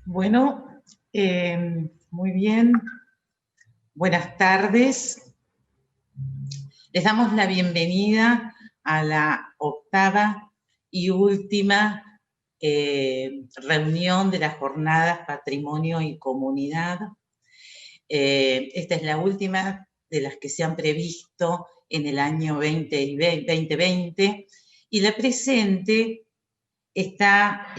Bueno, muy bien. Buenas tardes. Les damos la bienvenida a la octava y última reunión de las jornadas Patrimonio y Comunidad. Esta es la última de las que se han previsto en el año 2020 y la presente está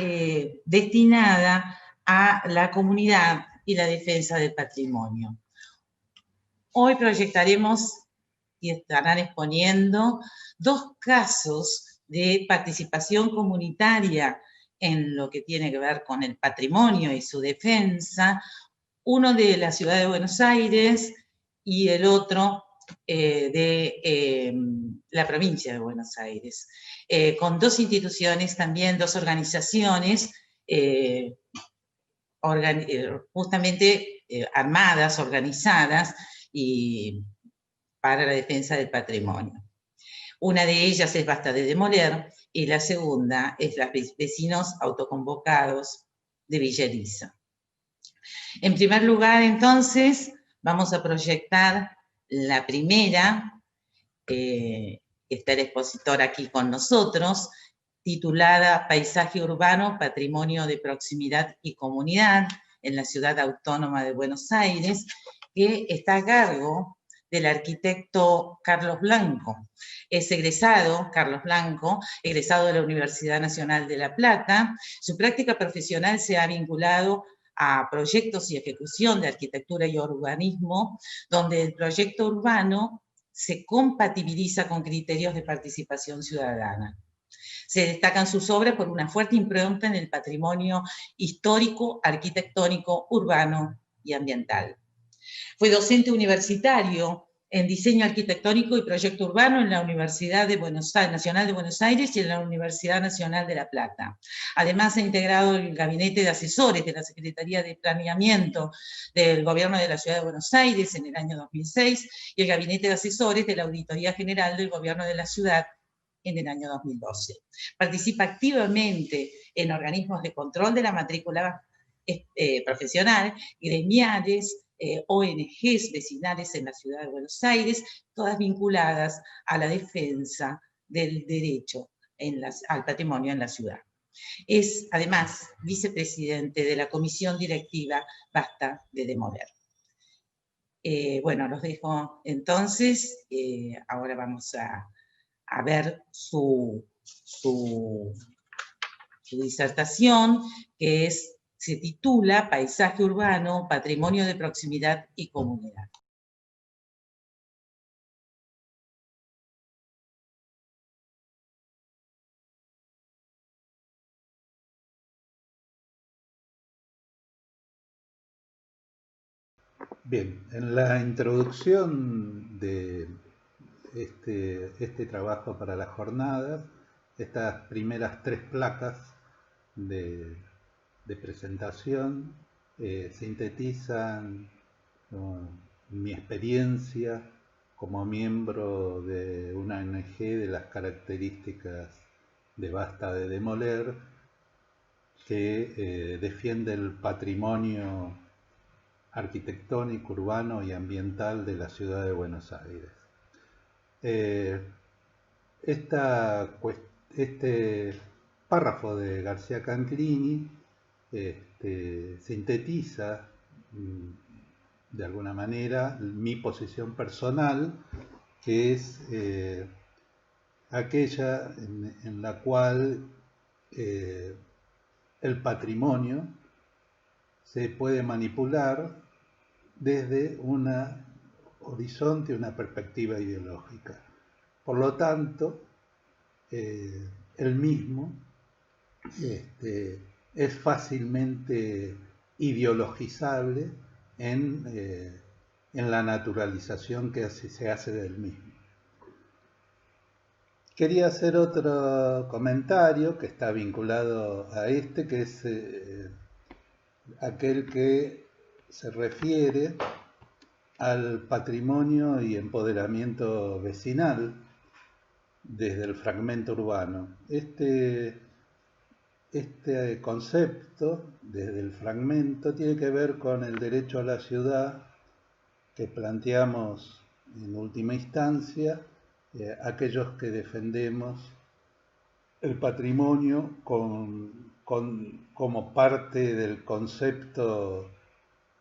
destinada a la comunidad y la defensa del patrimonio. Hoy proyectaremos y estarán exponiendo dos casos de participación comunitaria en lo que tiene que ver con el patrimonio y su defensa, uno de la ciudad de Buenos Aires y el otro de la provincia de Buenos Aires, con dos instituciones también, dos organizaciones justamente armadas, organizadas y para la defensa del patrimonio. Una de ellas es Basta de Demoler y la segunda es los vecinos autoconvocados de Villa Elisa. En primer lugar, entonces, vamos a proyectar la primera, está el expositor aquí con nosotros, titulada Paisaje Urbano, Patrimonio de Proximidad y Comunidad en la Ciudad Autónoma de Buenos Aires, que está a cargo del arquitecto Carlos Blanco. Es egresado, Carlos Blanco, egresado de la Universidad Nacional de La Plata. Su práctica profesional se ha vinculado a proyectos y ejecución de arquitectura y urbanismo, donde el proyecto urbano se compatibiliza con criterios de participación ciudadana. Se destacan sus obras por una fuerte impronta en el patrimonio histórico, arquitectónico, urbano y ambiental. Fue docente universitario en diseño arquitectónico y proyecto urbano en la Universidad Nacional de Buenos Aires y en la Universidad Nacional de La Plata. Además, ha integrado el gabinete de asesores de la Secretaría de Planeamiento del Gobierno de la Ciudad de Buenos Aires en el año 2006 y el gabinete de asesores de la Auditoría General del Gobierno de la Ciudad en el año 2012. Participa activamente en organismos de control de la matrícula profesional, gremiales, ONGs vecinales en la ciudad de Buenos Aires, todas vinculadas a la defensa del derecho al patrimonio en la ciudad. Es, además, vicepresidente de la comisión directiva Basta de Demoler. Bueno, los dejo entonces. Ahora vamos a ver su disertación, que se titula Paisaje Urbano, Patrimonio de Proximidad y Comunidad. Bien, en la introducción de este trabajo para las jornadas, estas primeras tres placas de presentación sintetizan mi experiencia como miembro de una ONG, de las características de Basta de Demoler, que defiende el patrimonio arquitectónico, urbano y ambiental de la ciudad de Buenos Aires. Este párrafo de García Canclini sintetiza de alguna manera mi posición personal, que es aquella en la cual el patrimonio se puede manipular desde un horizonte, una perspectiva ideológica. Por lo tanto, el mismo es fácilmente ideologizable en la naturalización que se hace del mismo. Quería hacer otro comentario que está vinculado a que es aquel que se refiere al patrimonio y empoderamiento vecinal desde el fragmento urbano. Este este concepto, desde el fragmento, tiene que ver con el derecho a la ciudad que planteamos en última instancia, aquellos que defendemos el patrimonio como parte del concepto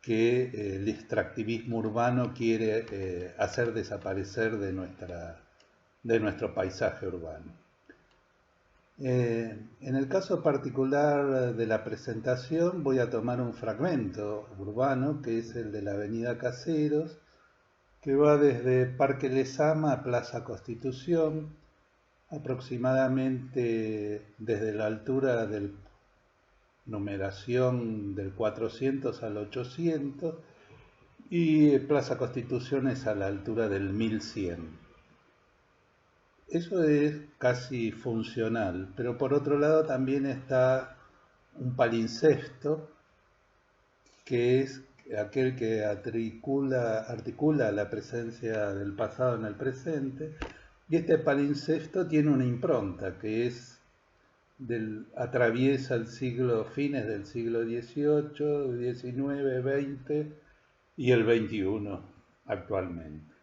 que el extractivismo urbano quiere hacer desaparecer de nuestro paisaje urbano. En el caso particular de la presentación voy a tomar un fragmento urbano que es el de la avenida Caseros, que va desde Parque Lezama a Plaza Constitución, aproximadamente desde la altura de numeración del 400 al 800, y Plaza Constitución es a la altura del 1100. Eso es casi funcional, pero por otro lado también está un palimpsesto, que es aquel que articula la presencia del pasado en el presente, y este palimpsesto tiene una impronta que atraviesa fines del siglo XVIII, XIX, XX y el XXI actualmente.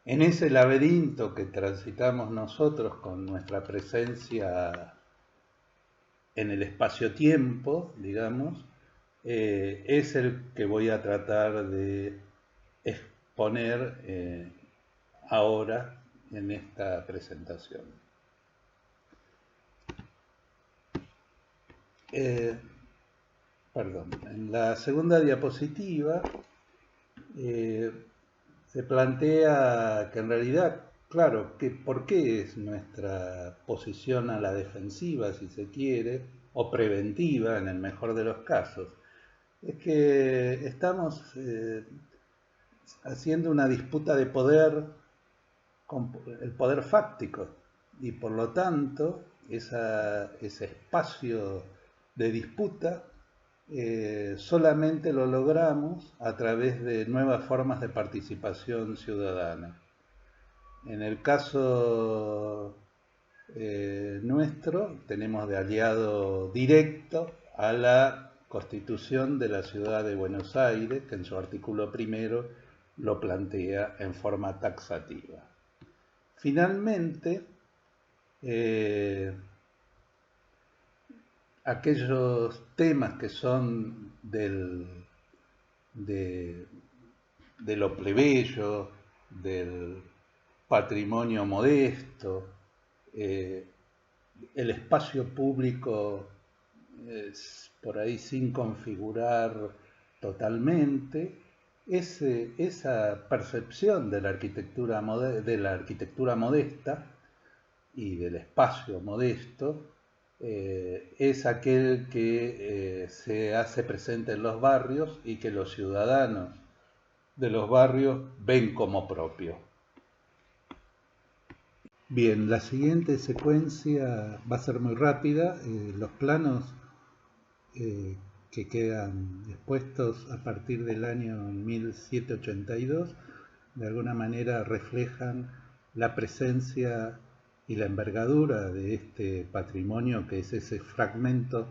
En ese laberinto que transitamos nosotros con nuestra presencia en el espacio-tiempo, digamos, es el que voy a tratar de exponer ahora en esta presentación. En la segunda diapositiva se plantea que en realidad, claro, ¿por qué es nuestra posición a la defensiva, si se quiere, o preventiva en el mejor de los casos? Es que estamos haciendo una disputa de poder, con el poder fáctico, y por lo tanto ese espacio de disputa solamente lo logramos a través de nuevas formas de participación ciudadana. En el caso nuestro, tenemos de aliado directo a la Constitución de la Ciudad de Buenos Aires, que en su artículo primero lo plantea en forma taxativa. Finalmente, aquellos temas que son de lo plebeyo, del patrimonio modesto, el espacio público por ahí sin configurar totalmente, esa percepción de la arquitectura modesta y del espacio modesto es aquel que se hace presente en los barrios y que los ciudadanos de los barrios ven como propio. Bien, la siguiente secuencia va a ser muy rápida. Los planos que quedan expuestos a partir del año 1782 de alguna manera reflejan la presencia y la envergadura de este patrimonio que es ese fragmento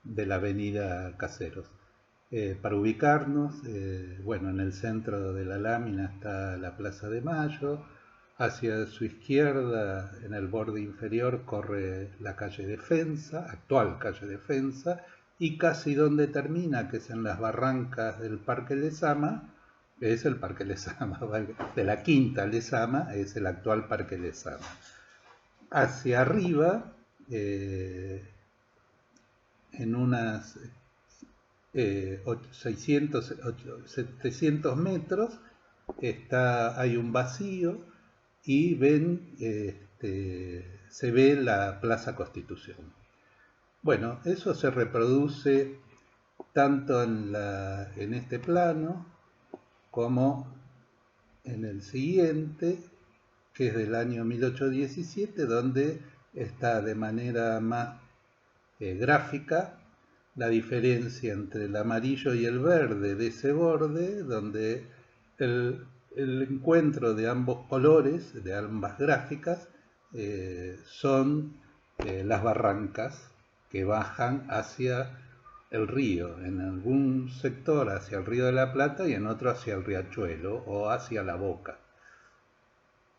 de la avenida Caseros. Para ubicarnos, en el centro de la lámina está la Plaza de Mayo. Hacia su izquierda, en el borde inferior, corre la calle Defensa, actual calle Defensa, y casi donde termina, que es en las barrancas del Parque Lezama, es el Parque Lezama, de la Quinta Lezama, es el actual Parque Lezama. Hacia arriba, en unas 700 metros, hay un vacío y se ve la Plaza Constitución. Bueno, eso se reproduce tanto en este plano como en el siguiente, que es del año 1817, donde está de manera más gráfica la diferencia entre el amarillo y el verde de ese borde, donde el encuentro de ambos colores, de ambas gráficas, son las barrancas que bajan hacia el río, en algún sector hacia el Río de la Plata y en otro hacia el Riachuelo o hacia la Boca.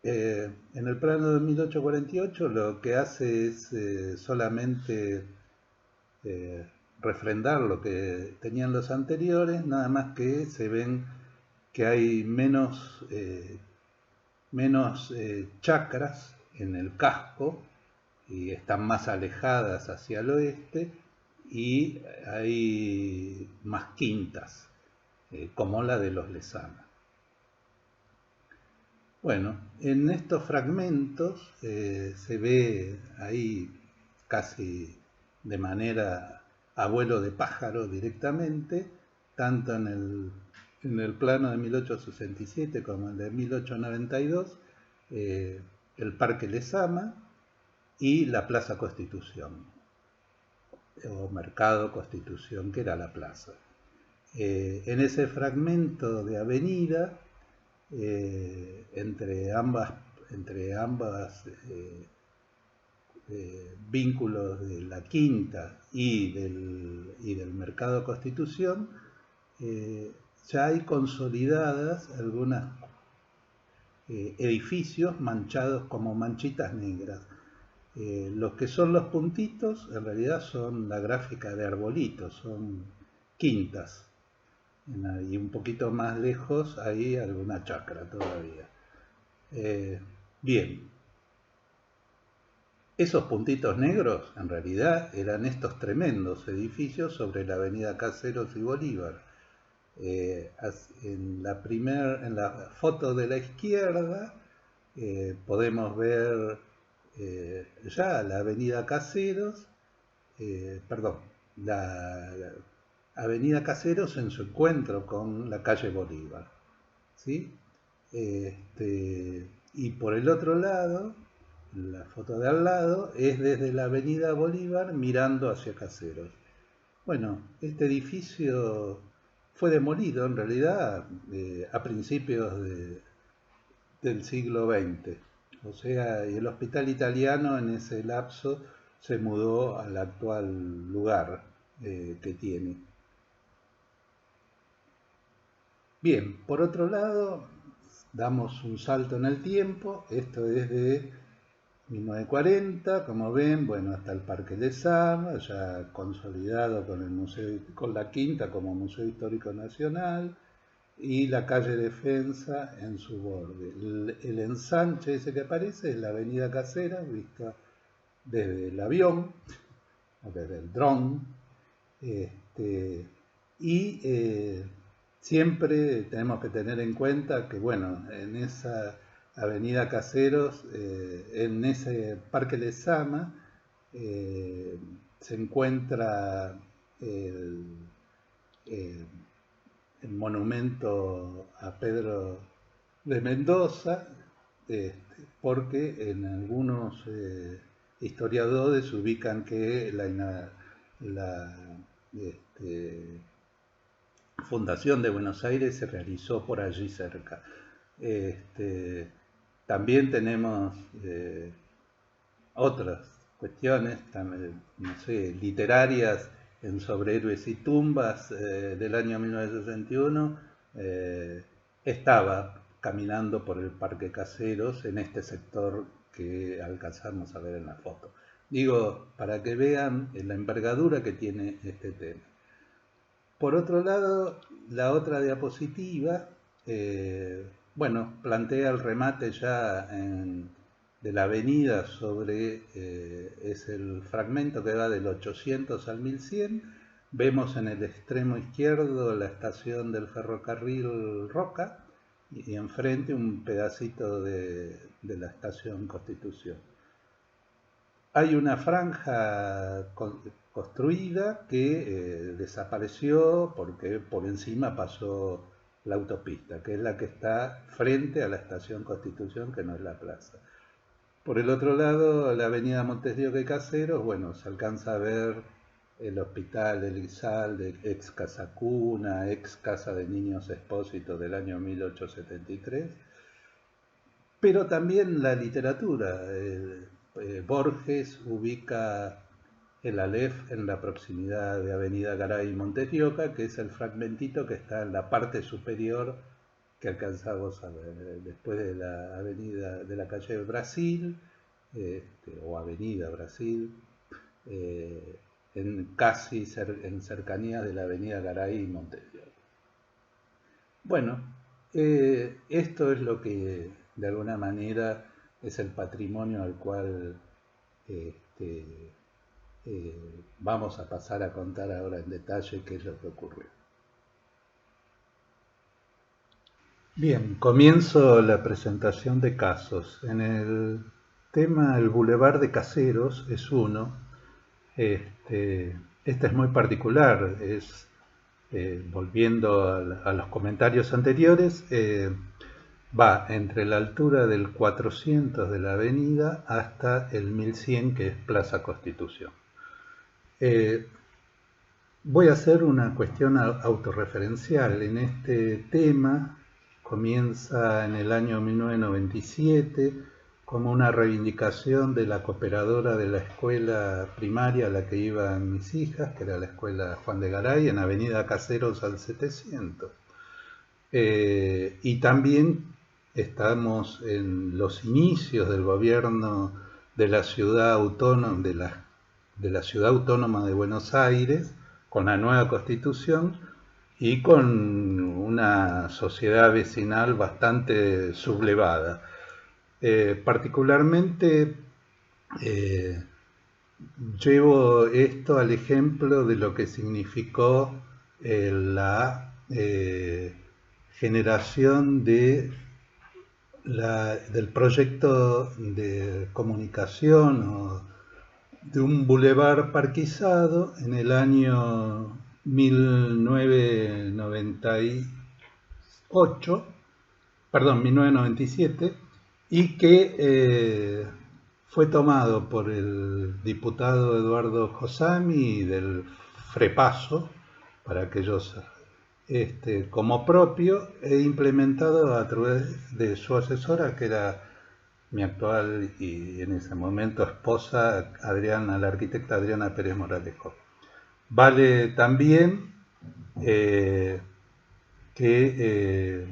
En el plano de 1848 lo que hace es solamente refrendar lo que tenían los anteriores, nada más que se ven que hay menos chacras en el casco y están más alejadas hacia el oeste y hay más quintas, como la de los Lezama. Bueno, en estos fragmentos se ve ahí casi de manera a vuelo de pájaro directamente, tanto en el plano de 1867 como el de 1892, el Parque Lezama y la Plaza Constitución, o Mercado Constitución, que era la plaza. En ese fragmento de avenida, entre ambas vínculos de la Quinta y del Mercado Constitución, ya hay consolidadas algunos edificios manchados como manchitas negras. Los que son los puntitos en realidad son la gráfica de arbolitos, son quintas. Y un poquito más lejos hay alguna chacra todavía. Bien, esos puntitos negros en realidad eran estos tremendos edificios sobre la avenida Caseros y Bolívar. En la foto de la izquierda podemos ver ya la avenida Caseros, la avenida Caseros en su encuentro con la calle Bolívar, ¿sí? Y por el otro lado, la foto de al lado es desde la avenida Bolívar mirando hacia Caseros. Bueno, este edificio fue demolido en realidad a principios del siglo XX. O sea, el hospital italiano en ese lapso se mudó al actual lugar que tiene. Bien, por otro lado, damos un salto en el tiempo. Esto es de 1940, como ven, bueno, hasta el Parque Lezama, ya consolidado con el museo, con la Quinta como Museo Histórico Nacional, y la calle Defensa en su borde. El ensanche ese que aparece es la avenida Caseros, vista desde el avión, o desde el dron, siempre tenemos que tener en cuenta que, bueno, en esa avenida Caseros, en ese Parque Lezama, se encuentra el monumento a Pedro de Mendoza, porque en algunos historiadores ubican que la fundación de Buenos Aires se realizó por allí cerca. También tenemos otras cuestiones, no sé, literarias en Sobre héroes y tumbas del año 1961, estaba caminando por el Parque Caseros en este sector que alcanzamos a ver en la foto. Digo, para que vean la envergadura que tiene este tema. Por otro lado, la otra diapositiva, bueno, plantea el remate ya de la avenida sobre, es el fragmento que va del 800 al 1100. Vemos en el extremo izquierdo la estación del ferrocarril Roca y enfrente un pedacito de la estación Constitución. Hay una franja construida que desapareció porque por encima pasó la autopista, que es la que está frente a la estación Constitución, que no es la plaza. Por el otro lado, la avenida Montes de Oca y Caseros, bueno, se alcanza a ver el hospital El Izal, ex Casa Cuna, ex Casa de Niños Expósito del año 1873, pero también la literatura. Borges ubica el Aleph en la proximidad de Avenida Garay y Montes de Oca, que es el fragmentito que está en la parte superior que alcanzamos a ver, después de la avenida de la calle Brasil, o Avenida Brasil, en cercanías de la avenida Garay y Montes de Oca. Bueno, esto es lo que de alguna manera es el patrimonio al cual vamos a pasar a contar ahora en detalle qué es lo que ocurrió. Bien, comienzo la presentación de casos. En el tema el Boulevard de Caseros es uno. Este es muy particular, volviendo a los comentarios anteriores, va entre la altura del 400 de la avenida hasta el 1100, que es Plaza Constitución. Voy a hacer una cuestión autorreferencial. En este tema comienza en el año 1997 como una reivindicación de la cooperadora de la escuela primaria a la que iban mis hijas, que era la escuela Juan de Garay, en Avenida Caseros al 700. Y también estamos en los inicios del gobierno de la ciudad autónoma de Buenos Aires, con la nueva constitución y con una sociedad vecinal bastante sublevada. Particularmente llevo esto al ejemplo de lo que significó la generación del proyecto de comunicación o de un bulevar parquizado en el año 1997, y que fue tomado por el diputado Eduardo Josami del Frepaso, para aquellos como propio, e implementado a través de su asesora, que era mi actual y en ese momento esposa, la arquitecta Adriana Pérez Moralejo. Vale también que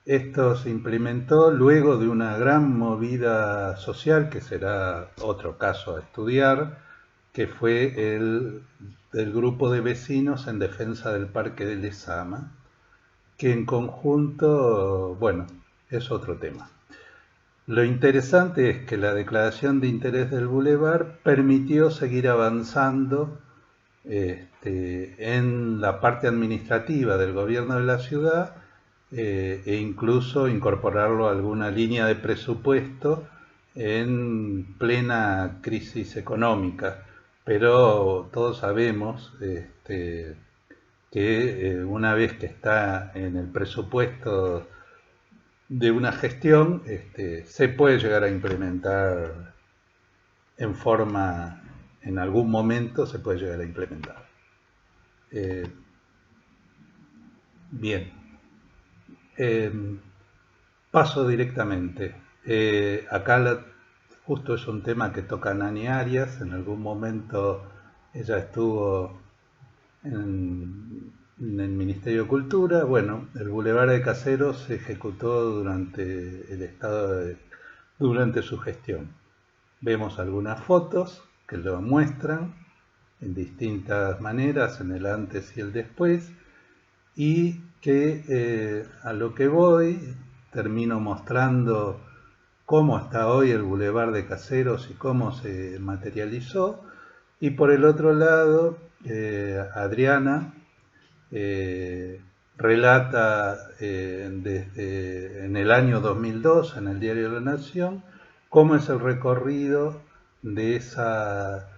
esto se implementó luego de una gran movida social, que será otro caso a estudiar, que fue el grupo de vecinos en defensa del Parque de Lezama, que en conjunto, bueno, es otro tema. Lo interesante es que la declaración de interés del bulevar permitió seguir avanzando en la parte administrativa del gobierno de la ciudad, e incluso incorporarlo a alguna línea de presupuesto en plena crisis económica. Pero todos sabemos que una vez que está en el presupuesto de una gestión, se puede llegar a implementar en algún momento se puede llegar a implementar. Bien, paso directamente. Acá justo es un tema que toca Nani Arias. En algún momento ella estuvo en el Ministerio de Cultura. Bueno, el Boulevard de Caseros se ejecutó durante su gestión. Vemos algunas fotos que lo muestran en distintas maneras, en el antes y el después, y que a lo que voy termino mostrando cómo está hoy el Boulevard de Caseros y cómo se materializó. Y por el otro lado, Adriana relata en el año 2002, en el Diario de la Nación, cómo es el recorrido de esa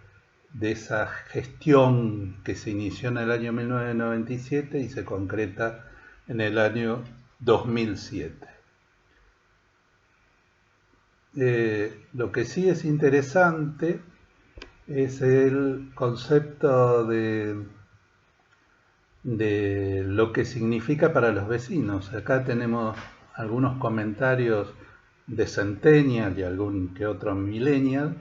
gestión que se inició en el año 1997 y se concreta en el año 2007. Lo que sí es interesante es el concepto de lo que significa para los vecinos. Acá tenemos algunos comentarios de Centennial y algún que otro Millennial,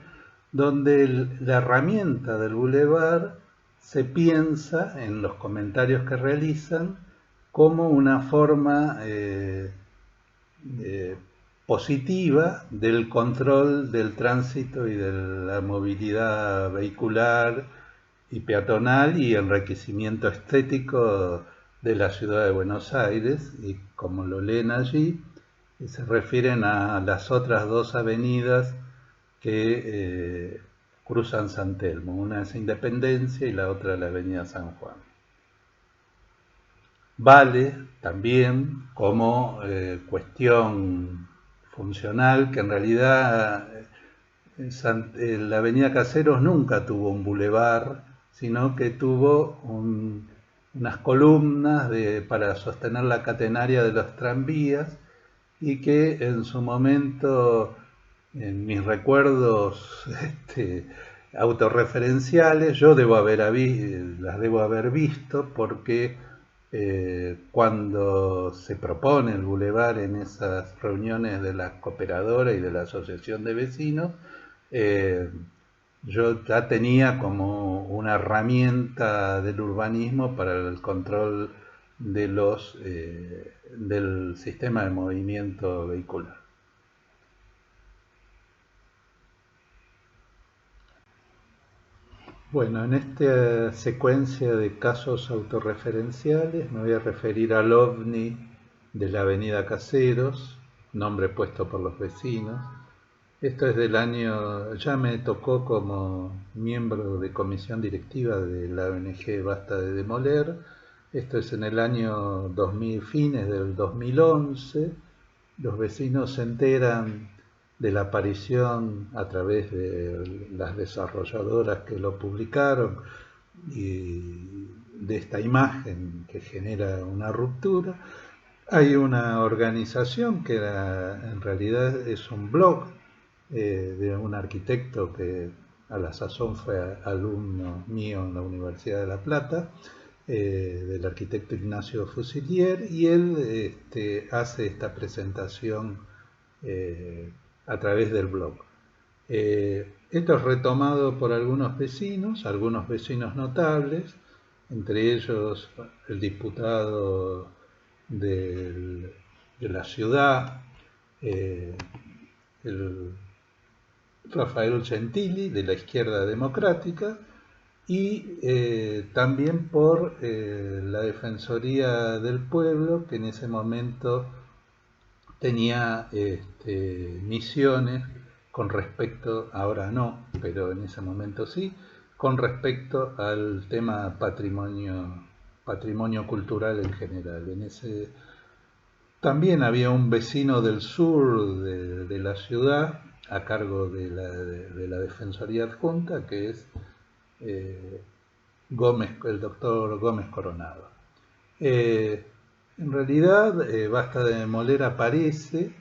donde la herramienta del bulevar se piensa en los comentarios que realizan como una forma positiva del control del tránsito y de la movilidad vehicular y peatonal y enriquecimiento estético de la ciudad de Buenos Aires, y como lo leen allí, se refieren a las otras dos avenidas que cruzan San Telmo, una es Independencia y la otra la avenida San Juan. Vale también como cuestión funcional que en realidad la avenida Caseros nunca tuvo un bulevar, sino que tuvo unas columnas para sostener la catenaria de los tranvías, y que en su momento, en mis recuerdos autorreferenciales, yo las debo haber visto, porque cuando se propone el bulevar en esas reuniones de la cooperadora y de la asociación de vecinos, yo ya tenía como una herramienta del urbanismo para el control de del sistema de movimiento vehicular. Bueno, en esta secuencia de casos autorreferenciales me voy a referir al OVNI de la avenida Caseros, nombre puesto por los vecinos. Esto es del año, ya me tocó como miembro de comisión directiva de la ONG Basta de Demoler. Esto es en el año 2000, fines del 2011. Los vecinos se enteran de la aparición a través de las desarrolladoras que lo publicaron y de esta imagen que genera una ruptura. Hay una organización que en realidad es un blog de un arquitecto que a la sazón fue alumno mío en la Universidad de La Plata, del arquitecto Ignacio Fusilier, y él hace esta presentación a través del blog. Esto es retomado por algunos vecinos notables, entre ellos el diputado de la ciudad, el Rafael Gentili, de la Izquierda Democrática, y también por la Defensoría del Pueblo, que en ese momento tenía misiones con respecto, ahora no, pero en ese momento sí, con respecto al tema patrimonio cultural en general. También había un vecino del sur de la ciudad a cargo de la Defensoría Adjunta, que es el doctor Gómez Coronado. En realidad, Basta de Demoler aparece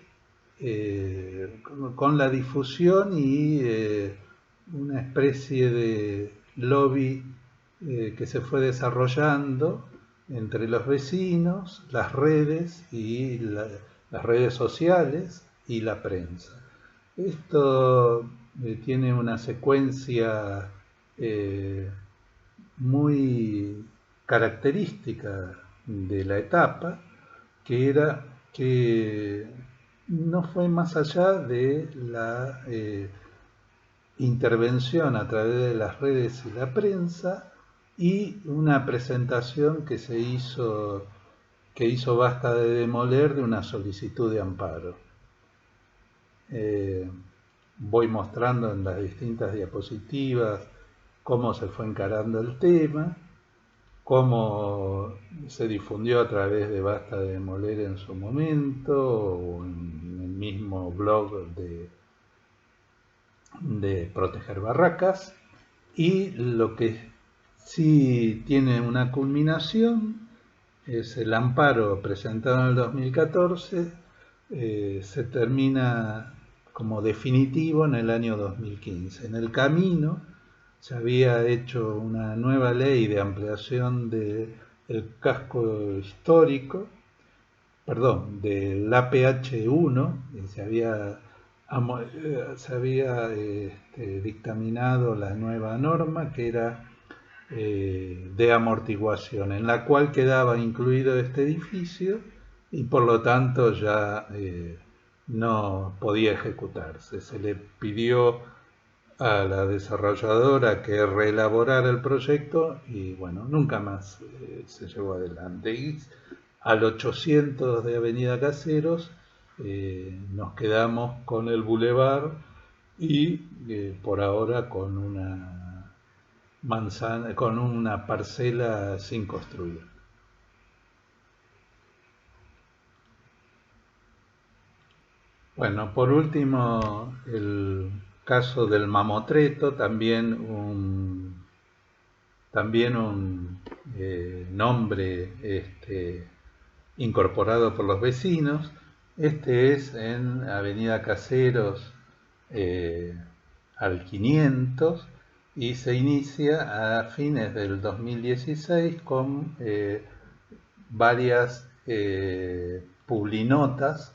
con la difusión y una especie de lobby que se fue desarrollando entre los vecinos, las redes y las redes sociales y la prensa. Esto tiene una secuencia muy característica de la etapa, que era que no fue más allá de la intervención a través de las redes y la prensa, y una presentación que hizo Basta de Demoler de una solicitud de amparo. Voy mostrando en las distintas diapositivas cómo se fue encarando el tema, cómo se difundió a través de Basta de Demoler en su momento, o en el mismo blog de Proteger Barracas, y lo que sí tiene una culminación es el amparo presentado en el 2014, se termina como definitivo en el año 2015. En el camino se había hecho una nueva ley de ampliación del casco histórico, del APH1, se había se había dictaminado la nueva norma que era de amortiguación, en la cual quedaba incluido este edificio y por lo tanto ya no podía ejecutarse. Se le pidió a la desarrolladora que reelaborara el proyecto y bueno, nunca más se llevó adelante. Y al 800 de Avenida Caseros nos quedamos con el bulevar y por ahora con una manzana, con una parcela sin construir. Bueno, por último, el caso del mamotreto, también un nombre incorporado por los vecinos. Este es en Avenida Caseros al 500 y se inicia a fines del 2016 con varias publinotas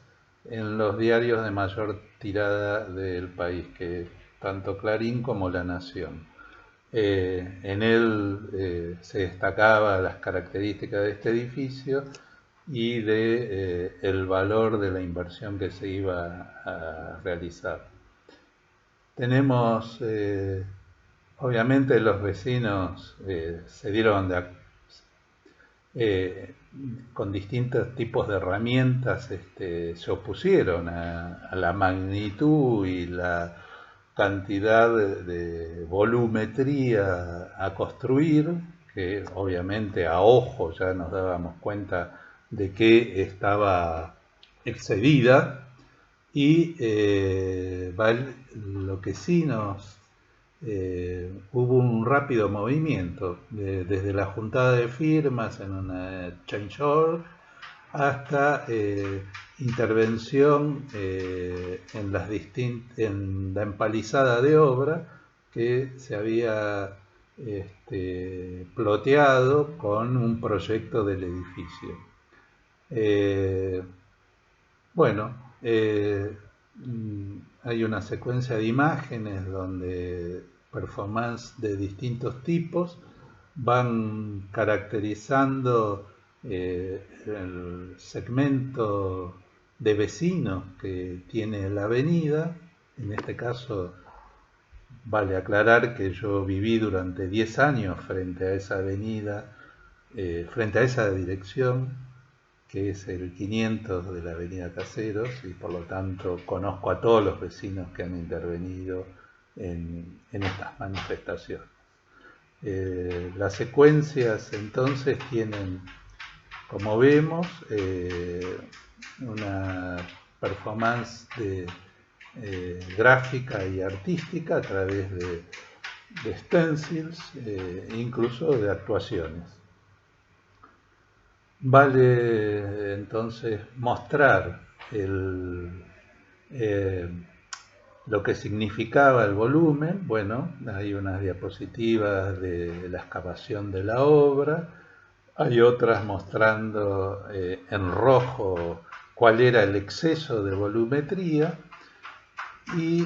en los diarios de mayor tirada del país, que tanto Clarín como La Nación. En él se destacaba las características de este edificio y de el valor de la inversión que se iba a realizar. Tenemos, obviamente los vecinos se dieron con distintos tipos de herramientas, se opusieron a la magnitud y la cantidad de volumetría a construir, que obviamente a ojo ya nos dábamos cuenta de que estaba excedida, y lo que sí hubo un rápido movimiento desde la juntada de firmas en una change.org hasta intervención en la empalizada de obra que se había ploteado con un proyecto del edificio. Hay una secuencia de imágenes donde performances de distintos tipos van caracterizando el segmento de vecinos que tiene la avenida. En este caso vale aclarar que yo viví durante 10 años frente a esa avenida, frente a esa dirección, que es el 500 de la Avenida Caseros, y por lo tanto conozco a todos los vecinos que han intervenido en estas manifestaciones. Las secuencias entonces tienen, como vemos, una performance gráfica y artística a través de stencils, incluso de actuaciones. Vale entonces mostrar lo que significaba el volumen. Bueno, hay unas diapositivas de la excavación de la obra, hay otras mostrando en rojo cuál era el exceso de volumetría y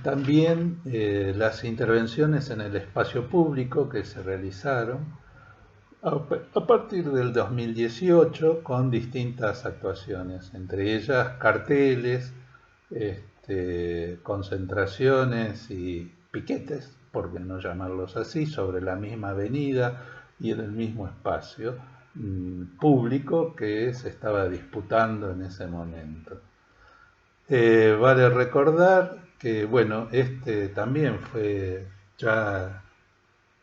también las intervenciones en el espacio público que se realizaron a partir del 2018 con distintas actuaciones, entre ellas carteles, concentraciones y piquetes, por qué no llamarlos así, sobre la misma avenida y en el mismo espacio público que se estaba disputando en ese momento. Vale recordar que, bueno, también fue ya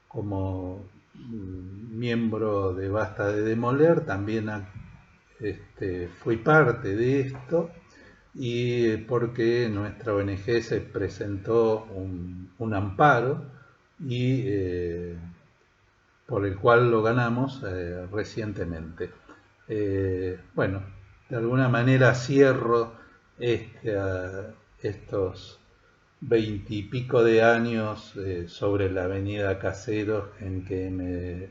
como miembro de Basta de Demoler, también fui parte de esto, y porque nuestra ONG se presentó un amparo y por el cual lo ganamos recientemente. Bueno, de alguna manera cierro estos 20 y pico de años sobre la avenida Caseros, en que me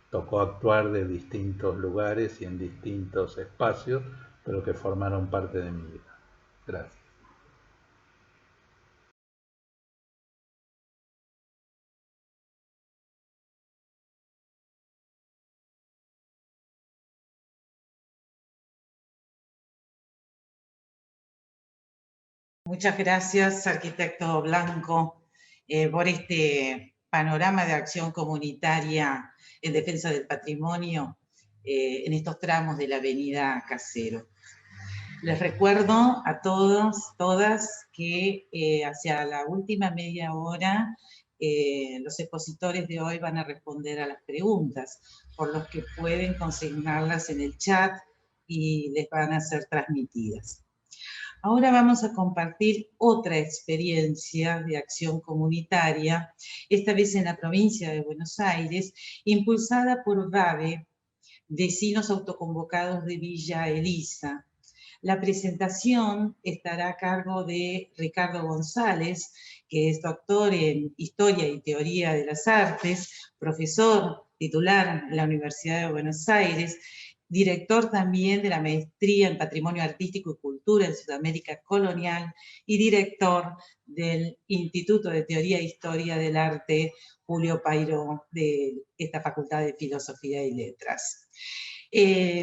tocó actuar de distintos lugares y en distintos espacios, pero que formaron parte de mi vida. Gracias. Muchas gracias, arquitecto Blanco, por este panorama de acción comunitaria en defensa del patrimonio en estos tramos de la avenida Casero. Les recuerdo a todos, todas, que hacia la última media hora los expositores de hoy van a responder a las preguntas, por los que pueden consignarlas en el chat y les van a ser transmitidas. Ahora vamos a compartir otra experiencia de acción comunitaria, esta vez en la provincia de Buenos Aires, impulsada por VAVE, Vecinos Autoconvocados de Villa Elisa. La presentación estará a cargo de Ricardo González, que es doctor en Historia y Teoría de las Artes, profesor titular en la Universidad de Buenos Aires, director también de la Maestría en Patrimonio Artístico y Cultura en Sudamérica Colonial y director del Instituto de Teoría e Historia del Arte Julio Pairo de esta Facultad de Filosofía y Letras.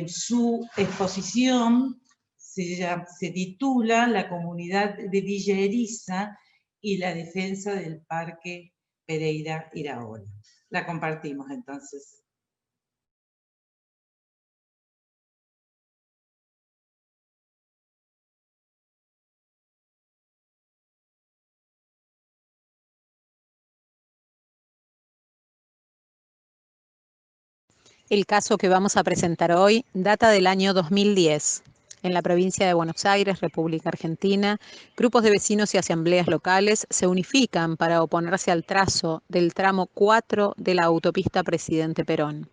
Su exposición se titula La comunidad de Villa Elisa y la defensa del Parque Pereira Iraola. La compartimos entonces. El caso que vamos a presentar hoy data del año 2010. En la provincia de Buenos Aires, República Argentina, grupos de vecinos y asambleas locales se unifican para oponerse al trazo del tramo 4 de la autopista Presidente Perón.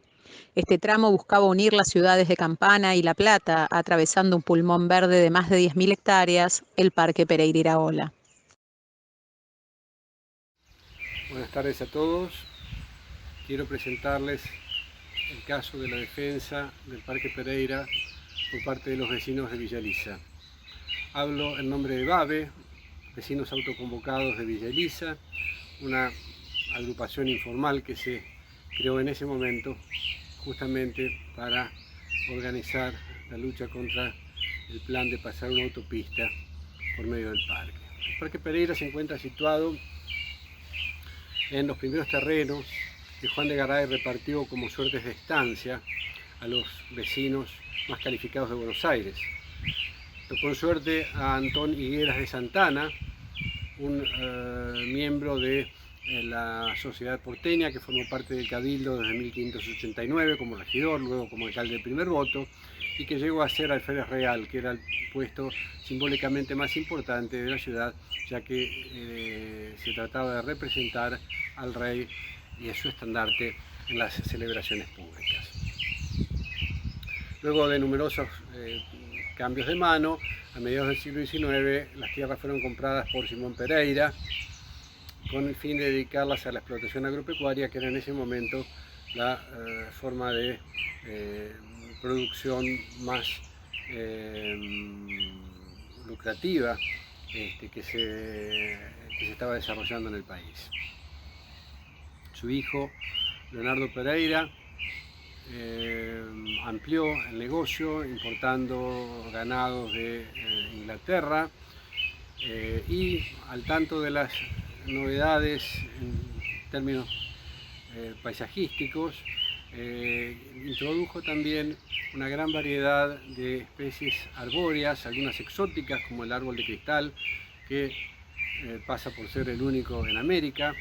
Este tramo buscaba unir las ciudades de Campana y La Plata, atravesando un pulmón verde de más de 10.000 hectáreas, el Parque Pereira Iraola. Buenas tardes a todos. Quiero presentarles el caso de la defensa del Parque Pereira por parte de los vecinos de Villa Elisa. Hablo en nombre de VAVE, Vecinos Autoconvocados de Villa Elisa, una agrupación informal que se creó en ese momento justamente para organizar la lucha contra el plan de pasar una autopista por medio del parque. El Parque Pereira se encuentra situado en los primeros terrenos que Juan de Garay repartió como suertes de estancia a los vecinos más calificados de Buenos Aires. Tocó en suerte a Antón Higueras de Santana, un miembro de la sociedad porteña que formó parte del Cabildo desde 1589 como regidor, luego como alcalde de primer voto, y que llegó a ser alférez real, que era el puesto simbólicamente más importante de la ciudad, ya que se trataba de representar al rey y a su estandarte en las celebraciones públicas. Luego de numerosos cambios de mano, a mediados del siglo XIX, las tierras fueron compradas por Simón Pereira con el fin de dedicarlas a la explotación agropecuaria, que era en ese momento la forma de producción más lucrativa que se estaba desarrollando en el país. Su hijo, Leonardo Pereira, amplió el negocio importando ganados de Inglaterra y al tanto de las novedades en términos paisajísticos, introdujo también una gran variedad de especies arbóreas, algunas exóticas como el árbol de cristal, que pasa por ser el único en América,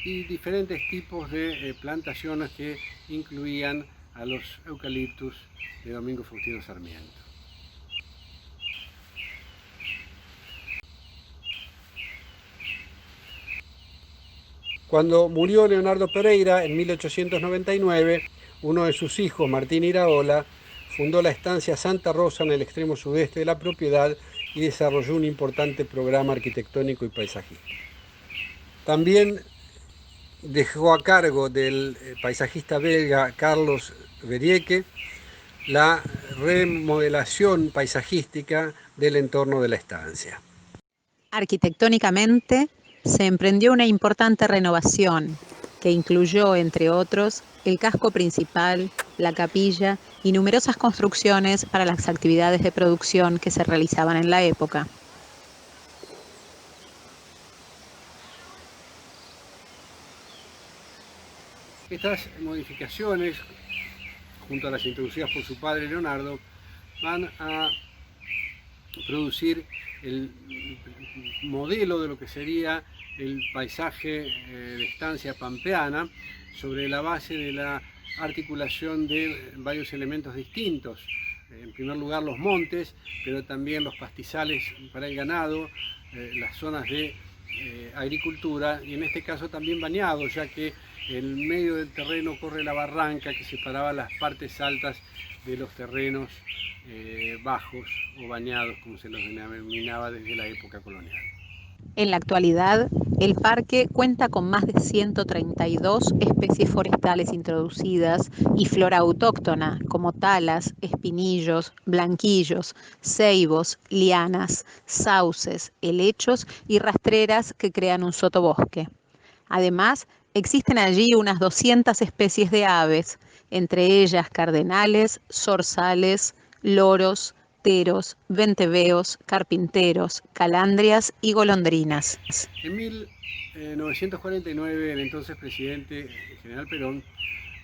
y diferentes tipos de plantaciones que incluían a los eucaliptus de Domingo Faustino Sarmiento. Cuando murió Leonardo Pereira en 1899, uno de sus hijos, Martín Iraola, fundó la estancia Santa Rosa en el extremo sudeste de la propiedad y desarrolló un importante programa arquitectónico y paisajístico. También dejó a cargo del paisajista belga Carlos Verrieke la remodelación paisajística del entorno de la estancia. Arquitectónicamente, se emprendió una importante renovación que incluyó, entre otros, el casco principal, la capilla y numerosas construcciones para las actividades de producción que se realizaban en la época. Estas modificaciones, junto a las introducidas por su padre Leonardo, van a producir el modelo de lo que sería el paisaje de estancia pampeana sobre la base de la articulación de varios elementos distintos. En primer lugar los montes, pero también los pastizales para el ganado, las zonas de agricultura y en este caso también bañados, ya que en medio del terreno corre la barranca que separaba las partes altas de los terrenos bajos o bañados, como se los denominaba desde la época colonial. En la actualidad, el parque cuenta con más de 132 especies forestales introducidas y flora autóctona, como talas, espinillos, blanquillos, ceibos, lianas, sauces, helechos y rastreras que crean un sotobosque. Además, existen allí unas 200 especies de aves, entre ellas cardenales, zorzales, loros, teros, venteveos, carpinteros, calandrias y golondrinas. En 1949, el entonces presidente general Perón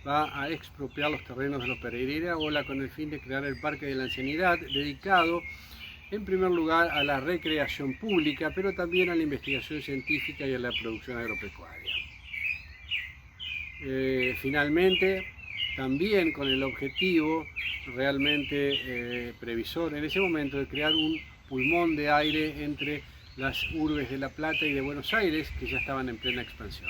va a expropiar los terrenos de los Pereira Iraola con el fin de crear el Parque de la Ancianidad, dedicado en primer lugar a la recreación pública, pero también a la investigación científica y a la producción agropecuaria. Finalmente, también con el objetivo realmente previsor en ese momento de crear un pulmón de aire entre las urbes de La Plata y de Buenos Aires, que ya estaban en plena expansión.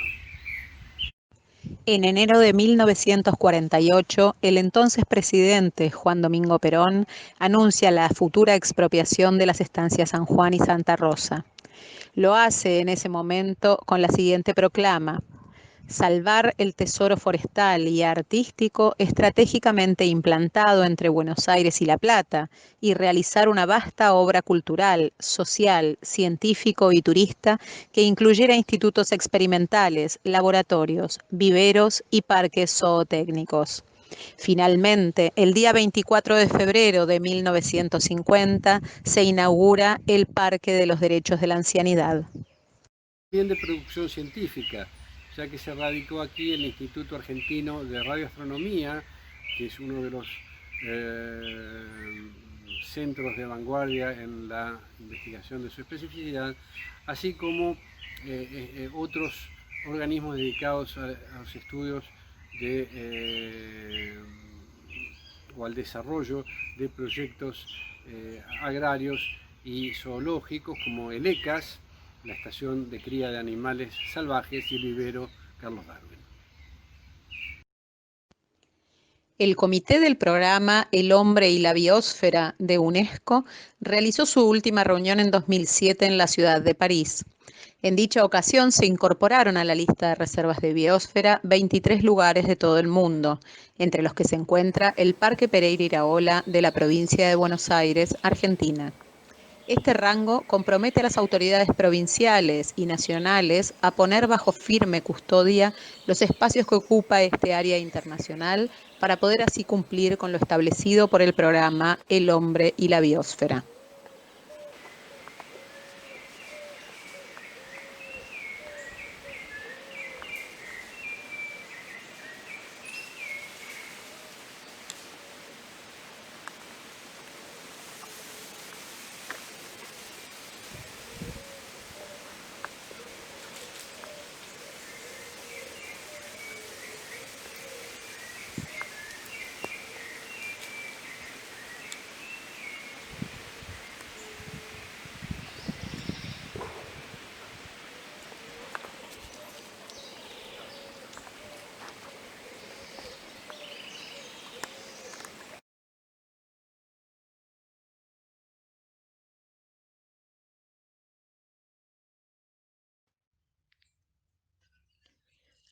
En enero de 1948, el entonces presidente Juan Domingo Perón anuncia la futura expropiación de las estancias San Juan y Santa Rosa. Lo hace en ese momento con la siguiente proclama: salvar el tesoro forestal y artístico estratégicamente implantado entre Buenos Aires y La Plata y realizar una vasta obra cultural, social, científico y turista que incluyera institutos experimentales, laboratorios, viveros y parques zootécnicos. Finalmente, el día 24 de febrero de 1950 se inaugura el Parque de los Derechos de la Ancianidad. También de producción científica, ya que se radicó aquí el Instituto Argentino de Radioastronomía, que es uno de los centros de vanguardia en la investigación de su especificidad, así como otros organismos dedicados a los estudios o al desarrollo de proyectos agrarios y zoológicos, como el ECAS, la Estación de Cría de Animales Salvajes, y el vivero Carlos Darwin. El comité del programa El Hombre y la Biosfera de UNESCO realizó su última reunión en 2007 en la ciudad de París. En dicha ocasión se incorporaron a la lista de reservas de biosfera 23 lugares de todo el mundo, entre los que se encuentra el Parque Pereira Iraola de la provincia de Buenos Aires, Argentina. Este rango compromete a las autoridades provinciales y nacionales a poner bajo firme custodia los espacios que ocupa este área internacional para poder así cumplir con lo establecido por el programa El Hombre y la Biosfera.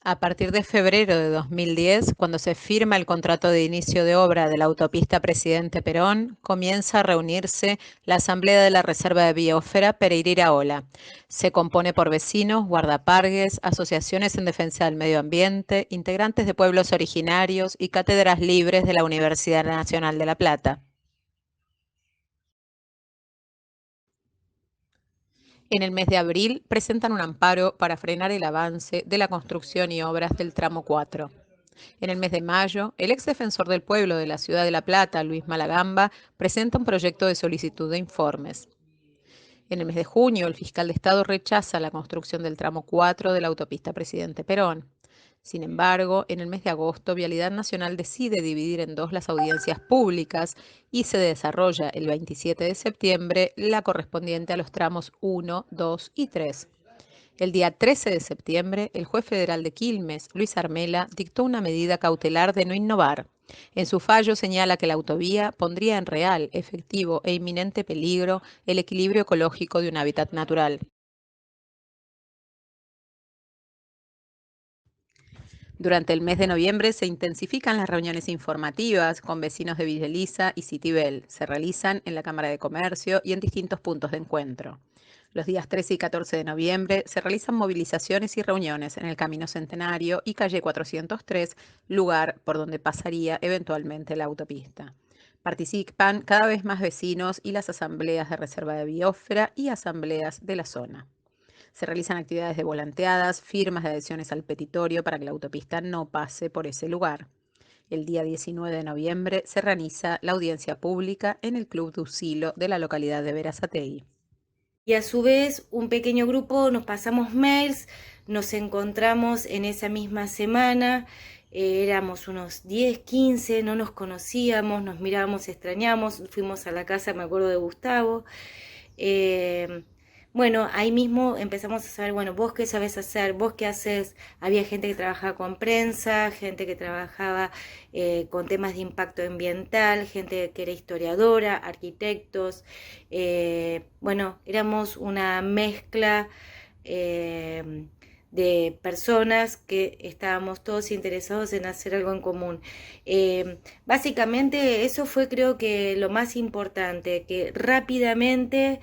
A partir de febrero de 2010, cuando se firma el contrato de inicio de obra de la autopista Presidente Perón, comienza a reunirse la Asamblea de la Reserva de Biosfera Pereira-Iraola. Se compone por vecinos, guardaparques, asociaciones en defensa del medio ambiente, integrantes de pueblos originarios y cátedras libres de la Universidad Nacional de La Plata. En el mes de abril presentan un amparo para frenar el avance de la construcción y obras del tramo 4. En el mes de mayo, el ex defensor del pueblo de la ciudad de La Plata, Luis Malagamba, presenta un proyecto de solicitud de informes. En el mes de junio, el fiscal de Estado rechaza la construcción del tramo 4 de la autopista Presidente Perón. Sin embargo, en el mes de agosto, Vialidad Nacional decide dividir en dos las audiencias públicas y se desarrolla el 27 de septiembre la correspondiente a los tramos 1, 2 y 3. El día 13 de septiembre, el juez federal de Quilmes, Luis Armela, dictó una medida cautelar de no innovar. En su fallo señala que la autovía pondría en real, efectivo e inminente peligro el equilibrio ecológico de un hábitat natural. Durante el mes de noviembre se intensifican las reuniones informativas con vecinos de Villa Elisa y Citibel. Se realizan en la Cámara de Comercio y en distintos puntos de encuentro. Los días 13 y 14 de noviembre se realizan movilizaciones y reuniones en el Camino Centenario y calle 403, lugar por donde pasaría eventualmente la autopista. Participan cada vez más vecinos y las asambleas de reserva de biosfera y asambleas de la zona. Se realizan actividades de volanteadas, firmas de adhesiones al petitorio para que la autopista no pase por ese lugar. El día 19 de noviembre se realiza la audiencia pública en el Club Ducilo de la localidad de Berazategui. Y a su vez, un pequeño grupo nos pasamos mails, nos encontramos en esa misma semana, éramos unos 10, 15, no nos conocíamos, nos mirábamos, extrañamos, fuimos a la casa, me acuerdo de Gustavo. Bueno, ahí mismo empezamos a saber, bueno, vos qué sabés hacer, vos qué haces. Había gente que trabajaba con prensa, gente que trabajaba con temas de impacto ambiental, gente que era historiadora, arquitectos. Bueno, éramos una mezcla de personas que estábamos todos interesados en hacer algo en común. Básicamente eso fue, creo que lo más importante, que rápidamente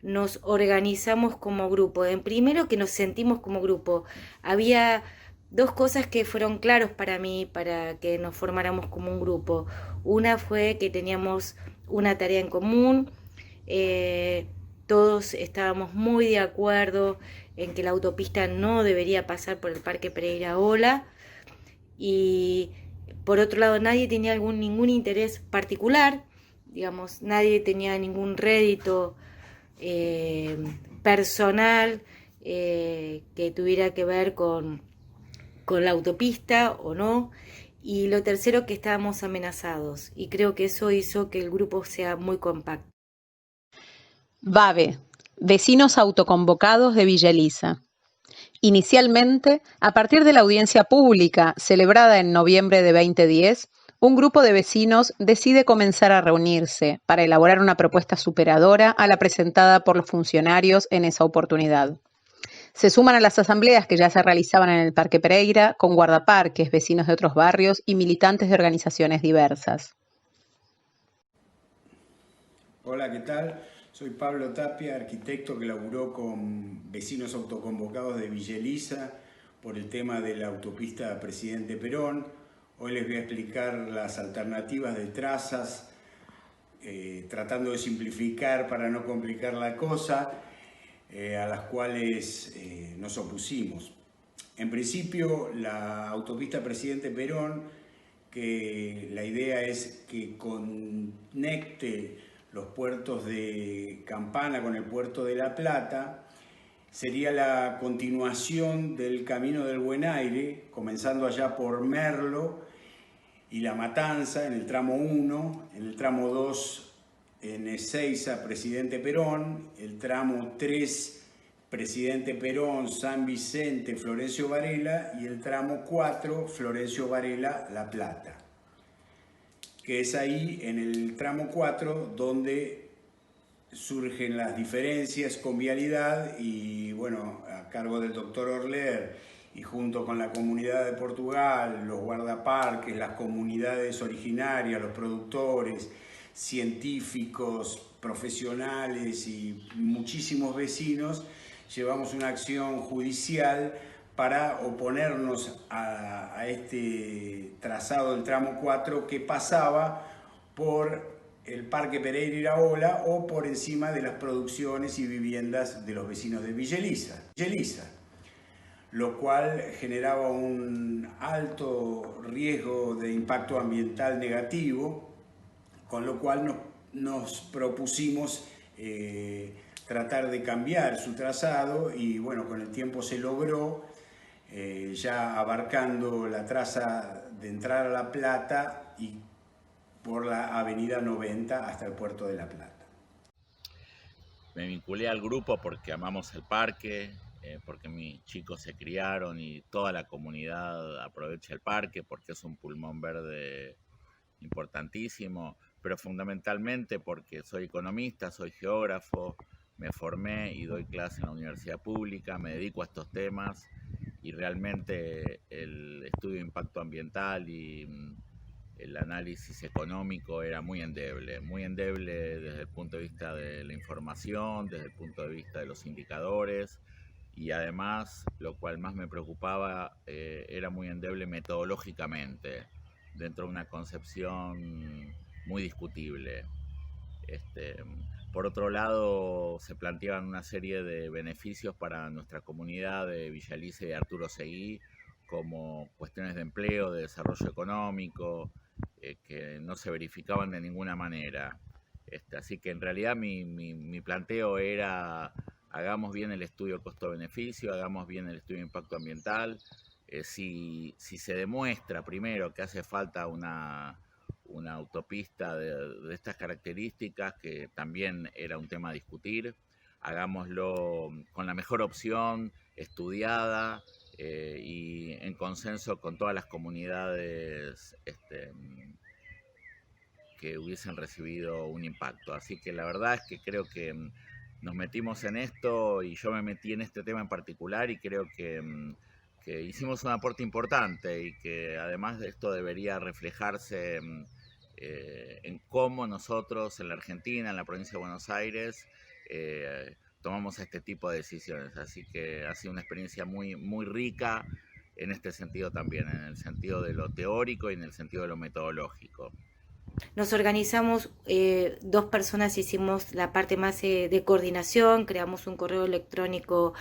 nos organizamos como grupo. En primero, que nos sentimos como grupo. Había dos cosas que fueron claros para mí para que nos formáramos como un grupo. Una fue que teníamos una tarea en común, todos estábamos muy de acuerdo en que la autopista no debería pasar por el Parque Pereira-Iraola, y por otro lado nadie tenía ningún interés particular, digamos, nadie tenía ningún rédito personal que tuviera que ver con la autopista o no. Y lo tercero, que estábamos amenazados, y creo que eso hizo que el grupo sea muy compacto. VABE, vecinos autoconvocados de Villa Elisa. Inicialmente, a partir de la audiencia pública celebrada en noviembre de 2010, un grupo de vecinos decide comenzar a reunirse para elaborar una propuesta superadora a la presentada por los funcionarios en esa oportunidad. Se suman a las asambleas que ya se realizaban en el Parque Pereira con guardaparques, vecinos de otros barrios y militantes de organizaciones diversas. Hola, ¿qué tal? Soy Pablo Tapia, arquitecto que laburó con vecinos autoconvocados de Villa Elisa por el tema de la autopista Presidente Perón. Hoy les voy a explicar las alternativas de trazas, tratando de simplificar para no complicar la cosa, a las cuales nos opusimos. En principio, la autopista Presidente Perón, que la idea es que conecte los puertos de Campana con el puerto de La Plata, sería la continuación del Camino del Buen Aire, comenzando allá por Merlo y La Matanza en el tramo 1, en el tramo 2 en Ezeiza, Presidente Perón, el tramo 3, Presidente Perón, San Vicente, Florencio Varela, y el tramo 4, Florencio Varela, La Plata, que es ahí en el tramo 4 donde surgen las diferencias con vialidad, y bueno, a cargo del doctor Orler y junto con la comunidad de Portugal, los guardaparques, las comunidades originarias, los productores, científicos, profesionales y muchísimos vecinos, llevamos una acción judicial para oponernos a este trazado del tramo 4 que pasaba por el Parque Pereira Iraola o por encima de las producciones y viviendas de los vecinos de Villa Elisa, lo cual generaba un alto riesgo de impacto ambiental negativo, con lo cual nos propusimos tratar de cambiar su trazado y bueno, con el tiempo se logró, ya abarcando la traza de entrar a La Plata y por la avenida 90 hasta el puerto de La Plata. Me vinculé al grupo porque amamos el parque, porque mis chicos se criaron y toda la comunidad aprovecha el parque porque es un pulmón verde importantísimo, pero fundamentalmente porque soy economista, soy geógrafo, me formé y doy clase en la universidad pública, me dedico a estos temas y realmente el estudio de impacto ambiental y el análisis económico era muy endeble desde el punto de vista de la información, desde el punto de vista de los indicadores y además, lo cual más me preocupaba, era muy endeble metodológicamente, dentro de una concepción muy discutible. Por otro lado, se planteaban una serie de beneficios para nuestra comunidad de Villa Elisa y de Arturo Seguí, como cuestiones de empleo, de desarrollo económico, que no se verificaban de ninguna manera. Así que en realidad mi planteo era: hagamos bien el estudio costo-beneficio, hagamos bien el estudio de impacto ambiental. Si se demuestra primero que hace falta una autopista de estas características, que también era un tema a discutir, hagámoslo con la mejor opción, estudiada y en consenso con todas las comunidades que hubiesen recibido un impacto. Así que la verdad es que creo que nos metimos en esto y yo me metí en este tema en particular y creo que hicimos un aporte importante y que además de esto debería reflejarse en cómo nosotros en la Argentina, en la provincia de Buenos Aires, tomamos este tipo de decisiones. Así que ha sido una experiencia muy, muy rica en este sentido también, en el sentido de lo teórico y en el sentido de lo metodológico. Nos organizamos, 2 personas hicimos la parte más de coordinación, creamos un correo electrónico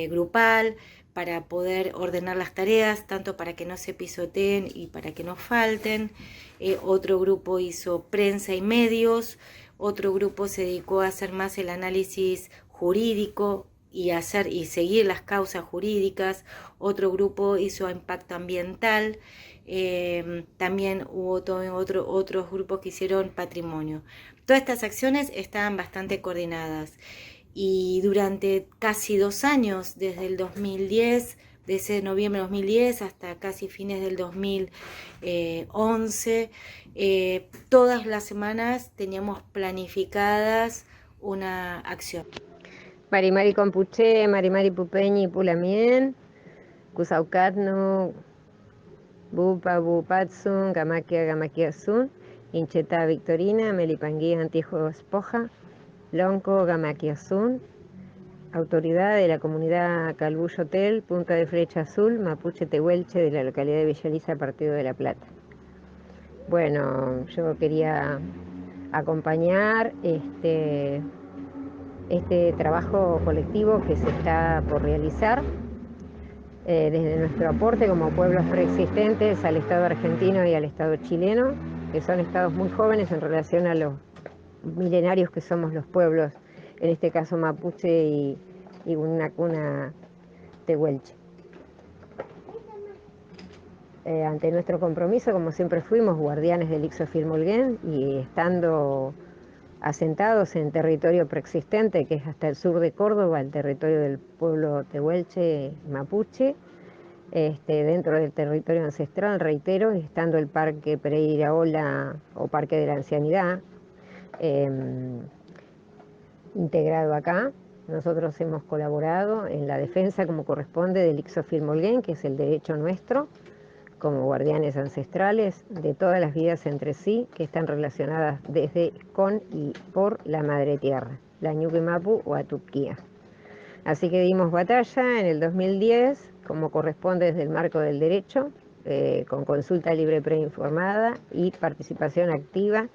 grupal para poder ordenar las tareas, tanto para que no se pisoteen y para que no falten. Otro grupo hizo prensa y medios, otro grupo se dedicó a hacer más el análisis jurídico y seguir las causas jurídicas. Otro grupo hizo impacto ambiental. También hubo otros grupos que hicieron patrimonio. Todas estas acciones estaban bastante coordinadas y durante casi 2 años, desde el 2010, desde noviembre de 2010 hasta casi fines del 2011, todas las semanas teníamos planificadas una acción. Marimari Compuche, Marimari Pupeñi Pulamien, Kusaucatno, Bupa Bupatsun, Gamakia Gamakiasun, Incheta Victorina, Melipangui Antijo Espoja, Lonco Gamakiasun, autoridad de la comunidad Calbuyo Hotel, Punta de Flecha Azul, Mapuche Tehuelche, de la localidad de Villa Elisa, Partido de La Plata. Bueno, yo quería acompañar este trabajo colectivo que se está por realizar desde nuestro aporte como pueblos preexistentes al Estado argentino y al Estado chileno, que son estados muy jóvenes en relación a los milenarios que somos los pueblos, en este caso mapuche y una cuna tehuelche. Ante nuestro compromiso, como siempre fuimos guardianes del Ixofilmolguén y estando asentados en territorio preexistente, que es hasta el sur de Córdoba, el territorio del pueblo tehuelche mapuche, dentro del territorio ancestral, reitero, estando el Parque Pereira Iraola o Parque de la Ancianidad integrado acá, Nosotros hemos colaborado en la defensa como corresponde del Ixofilmolguén, que es el derecho nuestro, como guardianes ancestrales de todas las vidas entre sí que están relacionadas desde, con y por la Madre Tierra, la Ñuque Mapu o Atupquía. Así que dimos batalla en el 2010, como corresponde desde el marco del derecho, con consulta libre preinformada y participación activa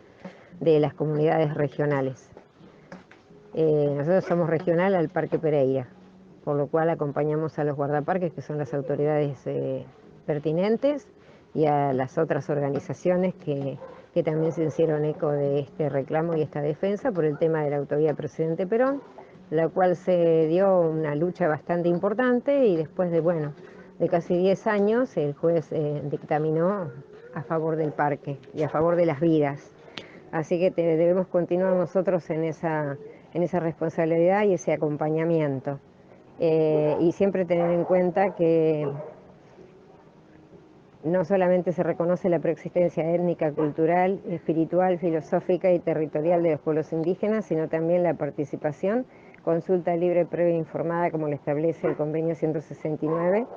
de las comunidades regionales. Nosotros somos regional al Parque Pereira, por lo cual acompañamos a los guardaparques, que son las autoridades pertinentes, y a las otras organizaciones que también se hicieron eco de este reclamo y esta defensa por el tema de la autovía Presidente Perón, la cual se dio una lucha bastante importante y después de casi 10 años el juez dictaminó a favor del parque y a favor de las vidas. Así que debemos continuar nosotros en esa responsabilidad y ese acompañamiento. Y siempre tener en cuenta que no solamente se reconoce la preexistencia étnica, cultural, espiritual, filosófica y territorial de los pueblos indígenas, sino también la participación, consulta libre, previa e informada, como lo establece el convenio 169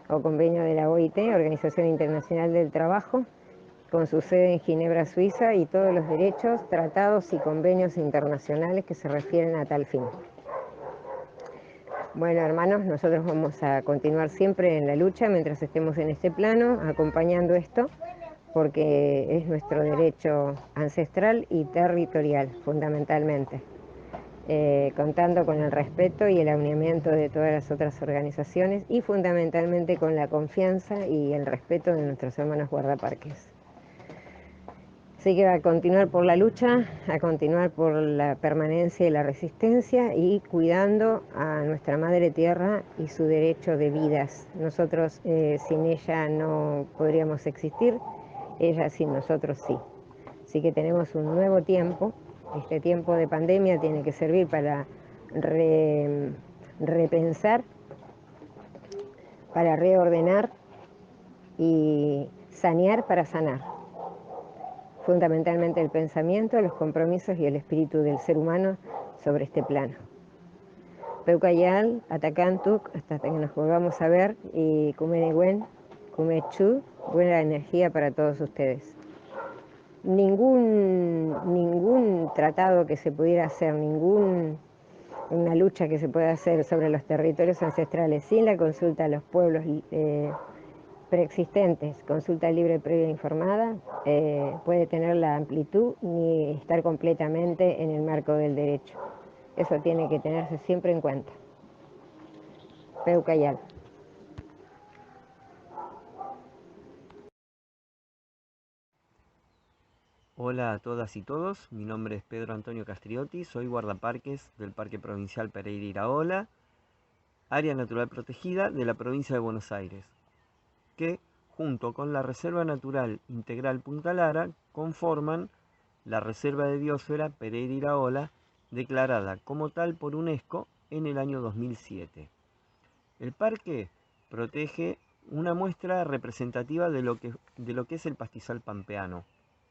o convenio de la OIT, Organización Internacional del Trabajo, con su sede en Ginebra, Suiza, y todos los derechos, tratados y convenios internacionales que se refieren a tal fin. Bueno, hermanos, nosotros vamos a continuar siempre en la lucha mientras estemos en este plano, acompañando esto, porque es nuestro derecho ancestral y territorial, fundamentalmente, contando con el respeto y el aunamiento de todas las otras organizaciones y fundamentalmente con la confianza y el respeto de nuestros hermanos guardaparques. Así que a continuar por la lucha, a continuar por la permanencia y la resistencia y cuidando a nuestra Madre Tierra y su derecho de vidas. Nosotros sin ella no podríamos existir, ella sin nosotros sí. Así que tenemos un nuevo tiempo. Este tiempo de pandemia tiene que servir para repensar, para reordenar y sanear para sanar. Fundamentalmente el pensamiento, los compromisos y el espíritu del ser humano sobre este plano. Peucayal, Atacantuc, hasta que nos volvamos a ver, y Kumeneguen, Kumechu, buena energía para todos ustedes. Ningún tratado que se pudiera hacer, una lucha que se pueda hacer sobre los territorios ancestrales sin la consulta a los pueblos preexistentes, consulta libre previa informada, puede tener la amplitud ni estar completamente en el marco del derecho. Eso tiene que tenerse siempre en cuenta. Peucayal. Hola a todas y todos, mi nombre es Pedro Antonio Castriotti, soy guardaparques del Parque Provincial Pereira Iraola, área natural protegida de la provincia de Buenos Aires, que junto con la Reserva Natural Integral Punta Lara conforman la Reserva de Biosfera Pereira Iraola, declarada como tal por UNESCO en el año 2007. El parque protege una muestra representativa de lo que es el pastizal pampeano,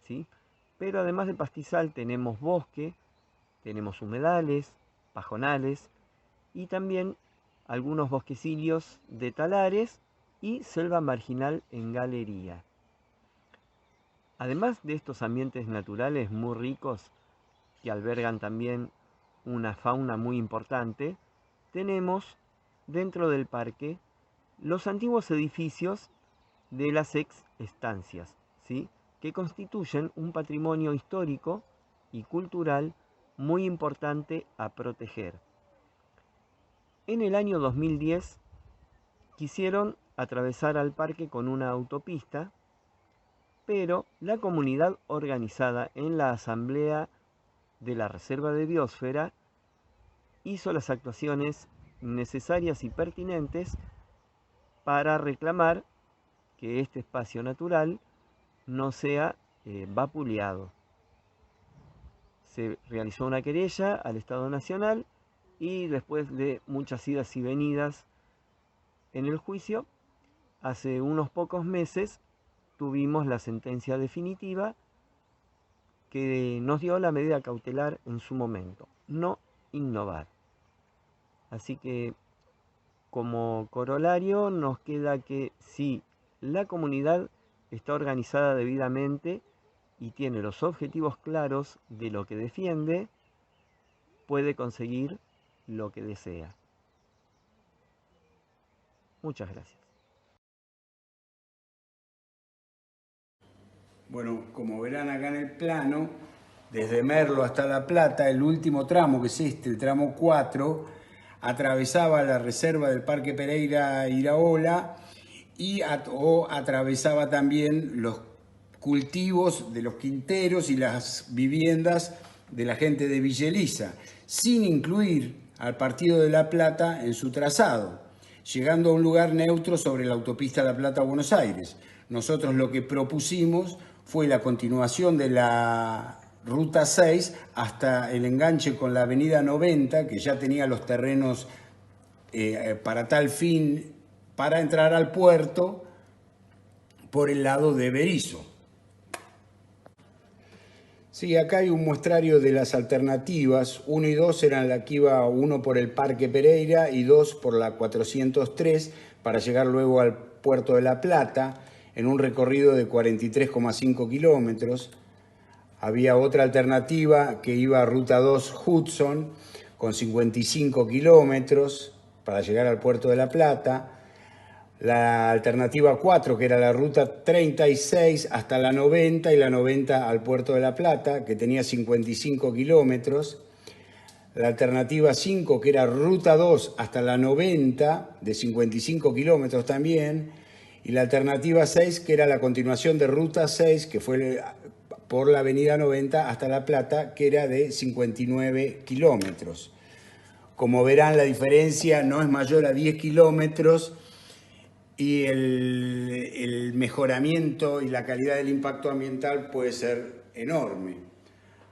¿sí? Pero además de pastizal tenemos bosque, tenemos humedales, pajonales y también algunos bosquecillos de talares y selva marginal en galería. Además de estos ambientes naturales muy ricos que albergan también una fauna muy importante, tenemos dentro del parque los antiguos edificios de las ex estancias, ¿sí?, que constituyen un patrimonio histórico y cultural muy importante a proteger. En el año 2010 quisieron atravesar al parque con una autopista, pero la comunidad organizada en la asamblea de la Reserva de Biosfera hizo las actuaciones necesarias y pertinentes para reclamar que este espacio natural no sea vapuleado. Se realizó una querella al Estado Nacional y después de muchas idas y venidas en el juicio, hace unos pocos meses tuvimos la sentencia definitiva que nos dio la medida cautelar en su momento, no innovar. Así que como corolario nos queda que si la comunidad está organizada debidamente y tiene los objetivos claros de lo que defiende, puede conseguir lo que desea. Muchas gracias. Bueno, como verán acá en el plano, desde Merlo hasta La Plata, el último tramo, que es este, el tramo 4, atravesaba la reserva del Parque Pereira Iraola y atravesaba también los cultivos de los quinteros y las viviendas de la gente de Villa Elisa, sin incluir al partido de La Plata en su trazado, llegando a un lugar neutro sobre la autopista La Plata-Buenos Aires. Nosotros lo que propusimos fue la continuación de la Ruta 6 hasta el enganche con la Avenida 90, que ya tenía los terrenos para tal fin, para entrar al puerto por el lado de Berisso. Sí, acá hay un muestrario de las alternativas. 1 y 2 eran la que iba, 1 por el Parque Pereira y 2 por la 403, para llegar luego al puerto de La Plata, en un recorrido de 43,5 kilómetros. Había otra alternativa que iba a Ruta 2 Hudson, con 55 kilómetros, para llegar al puerto de La Plata. La alternativa 4, que era la Ruta 36 hasta la 90 y la 90 al puerto de La Plata, que tenía 55 kilómetros. La alternativa 5, que era Ruta 2 hasta la 90, de 55 kilómetros también. Y la alternativa 6, que era la continuación de Ruta 6, que fue por la Avenida 90 hasta La Plata, que era de 59 kilómetros. Como verán, la diferencia no es mayor a 10 kilómetros y el mejoramiento y la calidad del impacto ambiental puede ser enorme.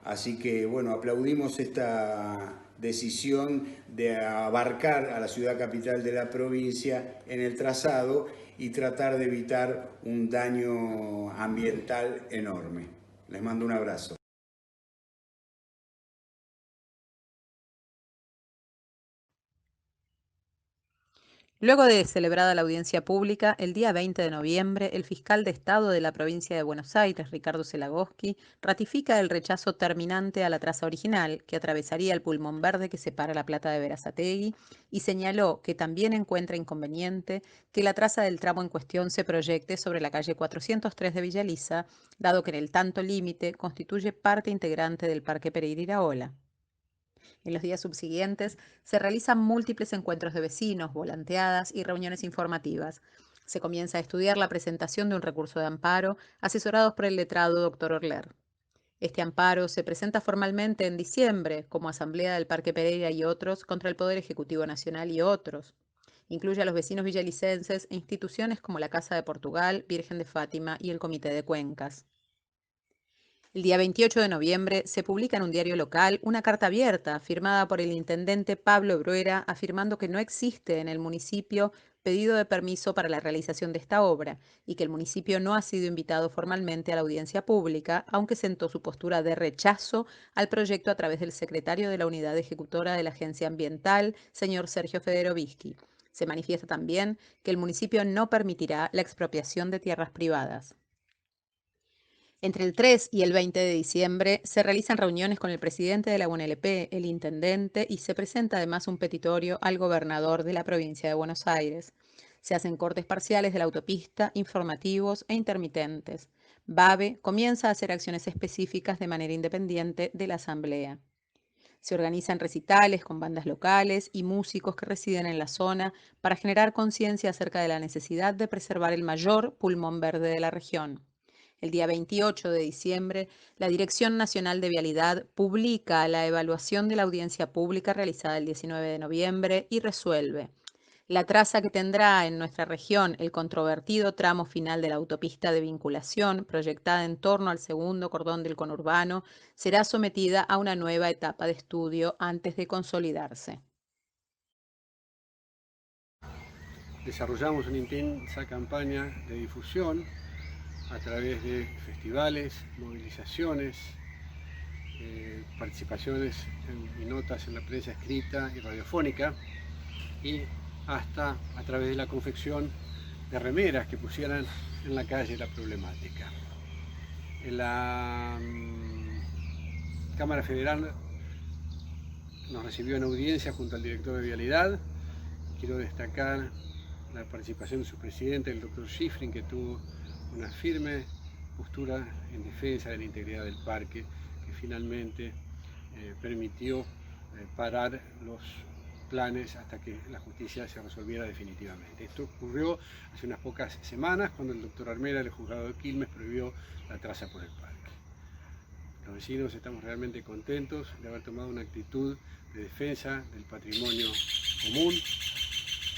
Así que, bueno, aplaudimos esta decisión de abarcar a la ciudad capital de la provincia en el trazado y tratar de evitar un daño ambiental enorme. Les mando un abrazo. Luego de celebrada la audiencia pública, el día 20 de noviembre, el fiscal de Estado de la provincia de Buenos Aires, Ricardo Zelagoski, ratifica el rechazo terminante a la traza original, que atravesaría el pulmón verde que separa La Plata de Berazategui, y señaló que también encuentra inconveniente que la traza del tramo en cuestión se proyecte sobre la calle 403 de Villa Elisa, dado que en el tanto límite constituye parte integrante del Parque Pereira Iraola. En los días subsiguientes se realizan múltiples encuentros de vecinos, volanteadas y reuniones informativas. Se comienza a estudiar la presentación de un recurso de amparo, asesorados por el letrado Dr. Orler. Este amparo se presenta formalmente en diciembre como Asamblea del Parque Pereira y otros contra el Poder Ejecutivo Nacional y otros. Incluye a los vecinos villalicenses e instituciones como la Casa de Portugal, Virgen de Fátima y el Comité de Cuencas. El día 28 de noviembre se publica en un diario local una carta abierta firmada por el intendente Pablo Bruera afirmando que no existe en el municipio pedido de permiso para la realización de esta obra y que el municipio no ha sido invitado formalmente a la audiencia pública, aunque sentó su postura de rechazo al proyecto a través del secretario de la Unidad Ejecutora de la Agencia Ambiental, señor Sergio Federovisky. Se manifiesta también que el municipio no permitirá la expropiación de tierras privadas. Entre el 3 y el 20 de diciembre se realizan reuniones con el presidente de la UNLP, el intendente, y se presenta además un petitorio al gobernador de la provincia de Buenos Aires. Se hacen cortes parciales de la autopista, informativos e intermitentes. BABE comienza a hacer acciones específicas de manera independiente de la Asamblea. Se organizan recitales con bandas locales y músicos que residen en la zona para generar conciencia acerca de la necesidad de preservar el mayor pulmón verde de la región. El día 28 de diciembre, la Dirección Nacional de Vialidad publica la evaluación de la audiencia pública realizada el 19 de noviembre y resuelve: la traza que tendrá en nuestra región el controvertido tramo final de la autopista de vinculación, proyectada en torno al segundo cordón del conurbano, será sometida a una nueva etapa de estudio antes de consolidarse. Desarrollamos una intensa campaña de difusión a través de festivales, movilizaciones, participaciones y notas en la prensa escrita y radiofónica, y hasta a través de la confección de remeras que pusieran en la calle la problemática. En la Cámara Federal nos recibió en audiencia junto al director de Vialidad. Quiero destacar la participación de su presidente, el doctor Schifrin, que tuvo una firme postura en defensa de la integridad del parque, que finalmente permitió parar los planes hasta que la justicia se resolviera definitivamente. Esto ocurrió hace unas pocas semanas, cuando el doctor Armera del juzgado de Quilmes prohibió la traza por el parque. Los vecinos estamos realmente contentos de haber tomado una actitud de defensa del patrimonio común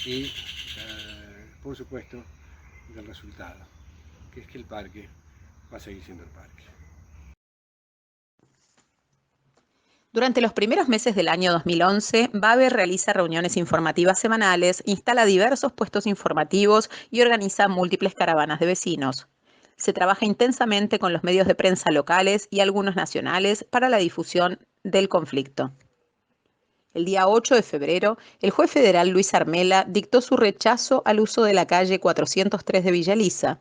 y, por supuesto, del resultado, que es que el parque va a seguir siendo el parque. Durante los primeros meses del año 2011, BAVE realiza reuniones informativas semanales, instala diversos puestos informativos y organiza múltiples caravanas de vecinos. Se trabaja intensamente con los medios de prensa locales y algunos nacionales para la difusión del conflicto. El día 8 de febrero, el juez federal Luis Armela dictó su rechazo al uso de la calle 403 de Villa Elisa.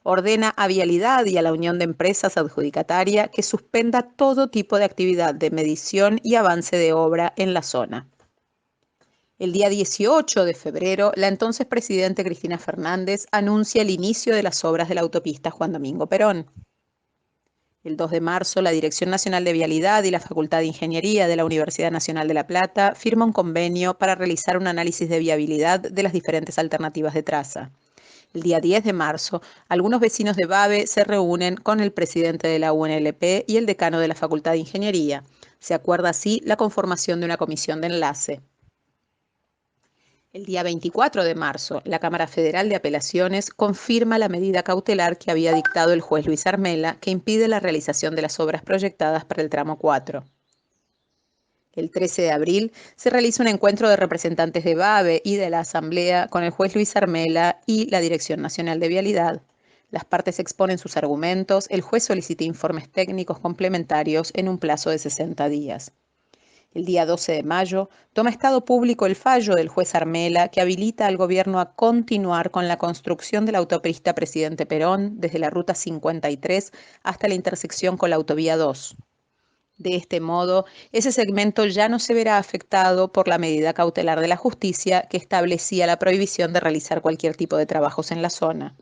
Ordena a Vialidad y a la Unión de Empresas Adjudicataria que suspenda todo tipo de actividad de medición y avance de obra en la zona. El día 18 de febrero, la entonces presidenta Cristina Fernández anuncia el inicio de las obras de la autopista Juan Domingo Perón. El 2 de marzo, la Dirección Nacional de Vialidad y la Facultad de Ingeniería de la Universidad Nacional de La Plata firma un convenio para realizar un análisis de viabilidad de las diferentes alternativas de traza. El día 10 de marzo, algunos vecinos de BAVE se reúnen con el presidente de la UNLP y el decano de la Facultad de Ingeniería. Se acuerda así la conformación de una comisión de enlace. El día 24 de marzo, la Cámara Federal de Apelaciones confirma la medida cautelar que había dictado el juez Luis Armela, que impide la realización de las obras proyectadas para el tramo 4. El 13 de abril se realiza un encuentro de representantes de BAVE y de la Asamblea con el juez Luis Armela y la Dirección Nacional de Vialidad. Las partes exponen sus argumentos, el juez solicita informes técnicos complementarios en un plazo de 60 días. El día 12 de mayo toma estado público el fallo del juez Armela que habilita al gobierno a continuar con la construcción de la autopista Presidente Perón desde la ruta 53 hasta la intersección con la autovía 2. De este modo, ese segmento ya no se verá afectado por la medida cautelar de la justicia que establecía la prohibición de realizar cualquier tipo de trabajos en la zona.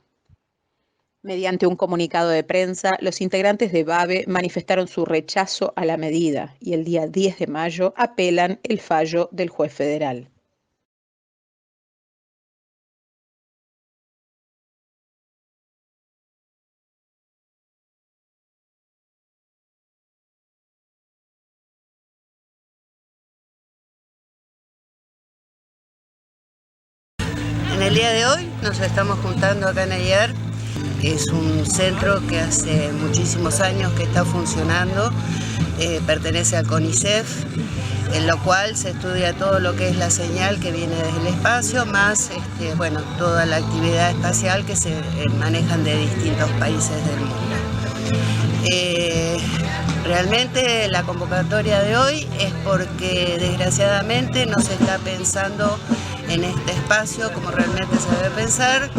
Mediante un comunicado de prensa, los integrantes de BAVE manifestaron su rechazo a la medida y el día 10 de mayo apelan el fallo del juez federal. En el día de hoy nos estamos juntando acá en Ayar. Es un centro que hace muchísimos años que está funcionando, pertenece al CONICET, en lo cual se estudia todo lo que es la señal que viene desde el espacio, más toda la actividad espacial que se manejan de distintos países del mundo. Realmente la convocatoria de hoy es porque desgraciadamente no se está pensando en este espacio como realmente se debe pensar,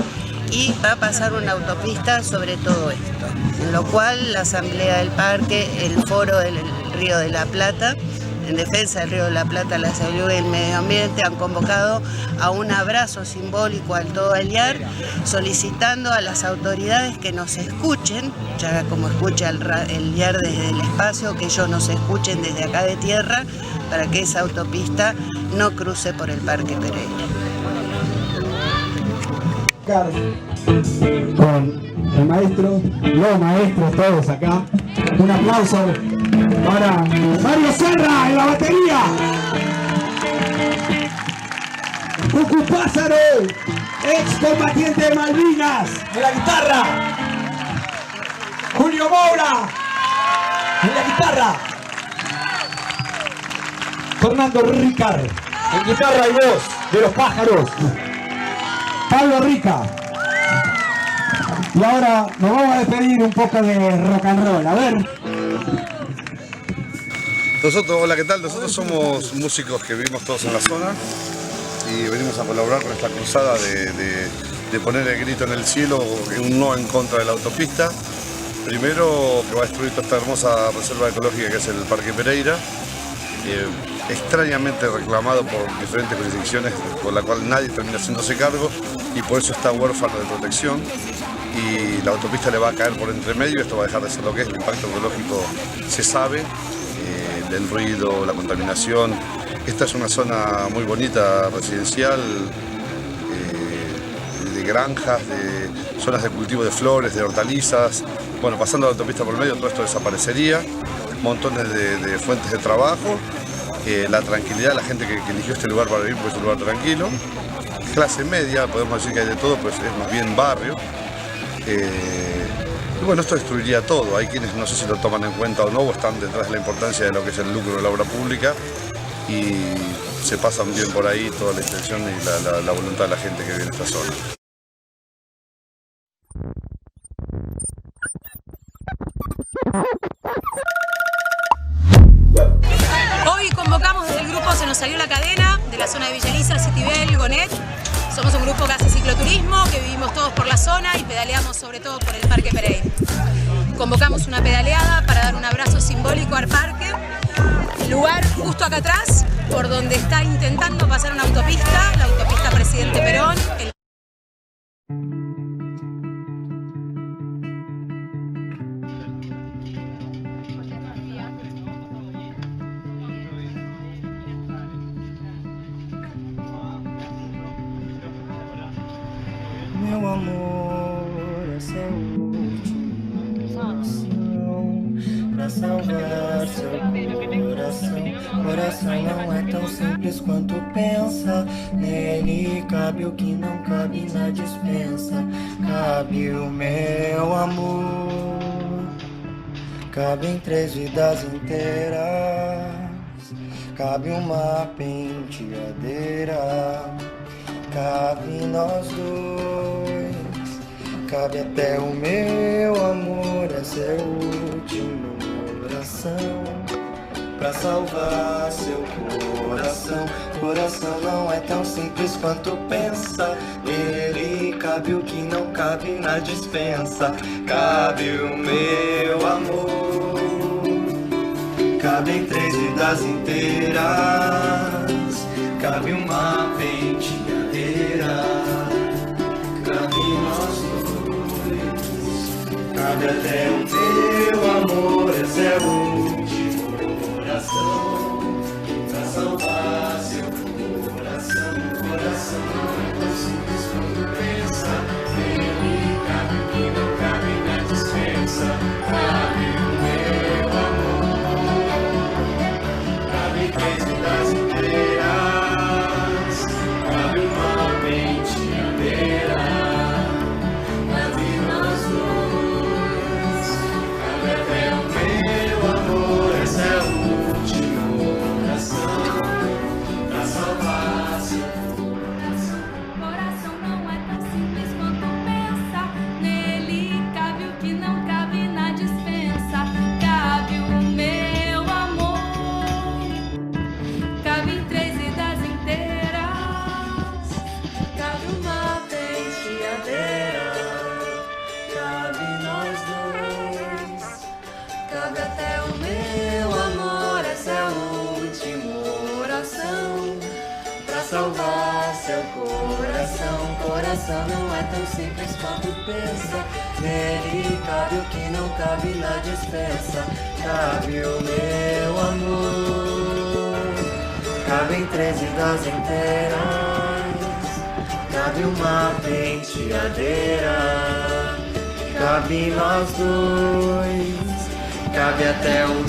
y va a pasar una autopista sobre todo esto, en lo cual la Asamblea del Parque, el Foro del Río de la Plata, en defensa del Río de la Plata, la salud y el medio ambiente, han convocado a un abrazo simbólico al todo Ayar, solicitando a las autoridades que nos escuchen, ya como escucha el Yar desde el espacio, que ellos nos escuchen desde acá de tierra, para que esa autopista no cruce por el Parque Pereira. Con el maestro, los maestros todos acá. Un aplauso para Mario Serra en la batería. Cucu Pássaro, ex combatiente de Malvinas, en la guitarra. Julio Moura, en la guitarra. Fernando Ricard, en guitarra y voz de Los Pájaros. Pablo Rica. Y ahora nos vamos a despedir un poco de rock and roll. A ver. Nosotros, hola, ¿qué tal? Nosotros somos músicos que vivimos todos en la zona y venimos a colaborar con esta cruzada de poner el grito en el cielo, un no en contra de la autopista. Primero, que va a destruir toda esta hermosa reserva ecológica que es el Parque Pereira, extrañamente reclamado por diferentes jurisdicciones, por la cual nadie termina haciéndose cargo y por eso está huérfano de protección. Y la autopista le va a caer por entre medio, esto va a dejar de ser lo que es, el impacto ecológico se sabe, el ruido, la contaminación. Esta es una zona muy bonita, residencial, de granjas, de zonas de cultivo de flores, de hortalizas. Bueno, pasando la autopista por medio todo esto desaparecería, montones de fuentes de trabajo, la tranquilidad de la gente que eligió este lugar para vivir, pues es un lugar tranquilo. Clase media, podemos decir que hay de todo, pues es más bien barrio. Y bueno, esto destruiría todo. Hay quienes no sé si lo toman en cuenta o no, o están detrás de la importancia de lo que es el lucro de la obra pública y se pasan bien por ahí toda la intención y la voluntad de la gente que vive en esta zona. Hoy convocamos desde el grupo Se Nos Salió la Cadena, de la zona de Villa Elisa, Citibel, Gonet. Somos un grupo que hace cicloturismo, que vivimos todos por la zona y pedaleamos sobre todo por el Parque Pereira. Convocamos una pedaleada para dar un abrazo simbólico al parque, lugar justo acá atrás, por donde está intentando pasar una autopista, la autopista Presidente Perón. Meu amor, essa é a última opção pra salvar seu coração. Coração não é tão simples quanto pensa. Nele cabe o que não cabe na dispensa. Cabe o meu amor, cabe em 3 vidas inteiras. Cabe uma penteadeira. Cabe nós dois, cabe até o meu amor. Essa é a última oração pra salvar seu coração. Coração não é tão simples quanto pensa. Nele cabe o que não cabe na dispensa. Cabe o meu amor, cabe em 3 vidas inteiras. Cabe uma penteadeira, cabe nós dois, cabe até o teu amor. Essa é a última oração pra salvar seu coração. Coração não é tão simples quanto pensa. Nele cabe o que não cabe na dispensa. Cabe o meu amor, cabe 3 vidas inteiras. Salvar seu coração. Coração não é tão simples quanto pensa. Nele cabe o que não cabe na dispensa. Cabe o meu amor, cabe em 3 vidas inteiras. Cabe uma penteadeira, cabe nós dois, cabe até o meu amor. Essa é a última oração pra salvar seu coração. Coração não é tão simples quanto pensa. Nele cabe o que não cabe na dispensa. Cabe o meu amor, cabe dentro da tempera. Cabe uma penteadeira, cabe nós dois, cabe até o meu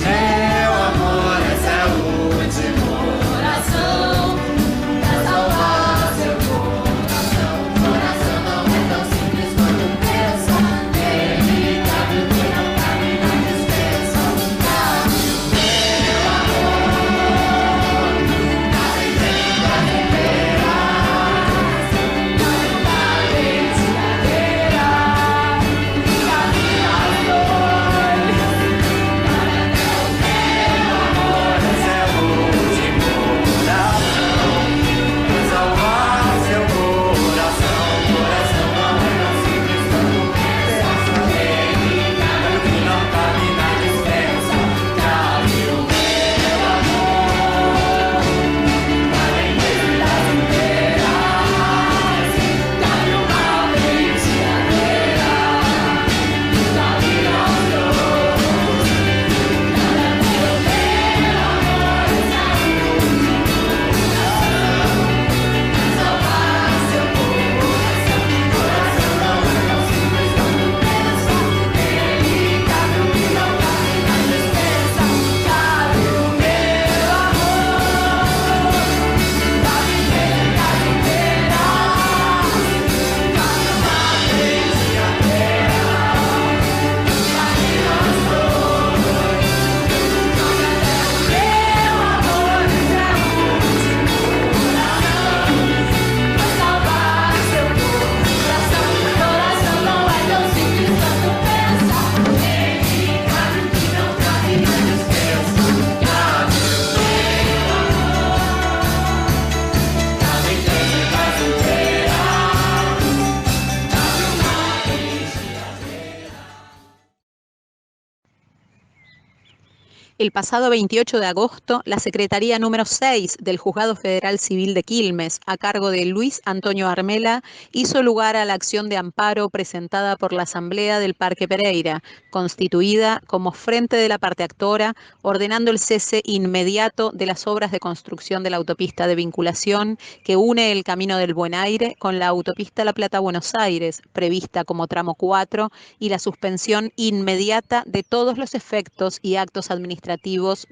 El pasado 28 de agosto, la Secretaría número 6 del Juzgado Federal Civil de Quilmes, a cargo de Luis Antonio Armela, hizo lugar a la acción de amparo presentada por la Asamblea del Parque Pereira, constituida como Frente de la Parte Actora, ordenando el cese inmediato de las obras de construcción de la autopista de vinculación que une el Camino del Buen Aire con la autopista La Plata-Buenos Aires, prevista como tramo 4, y la suspensión inmediata de todos los efectos y actos administrativos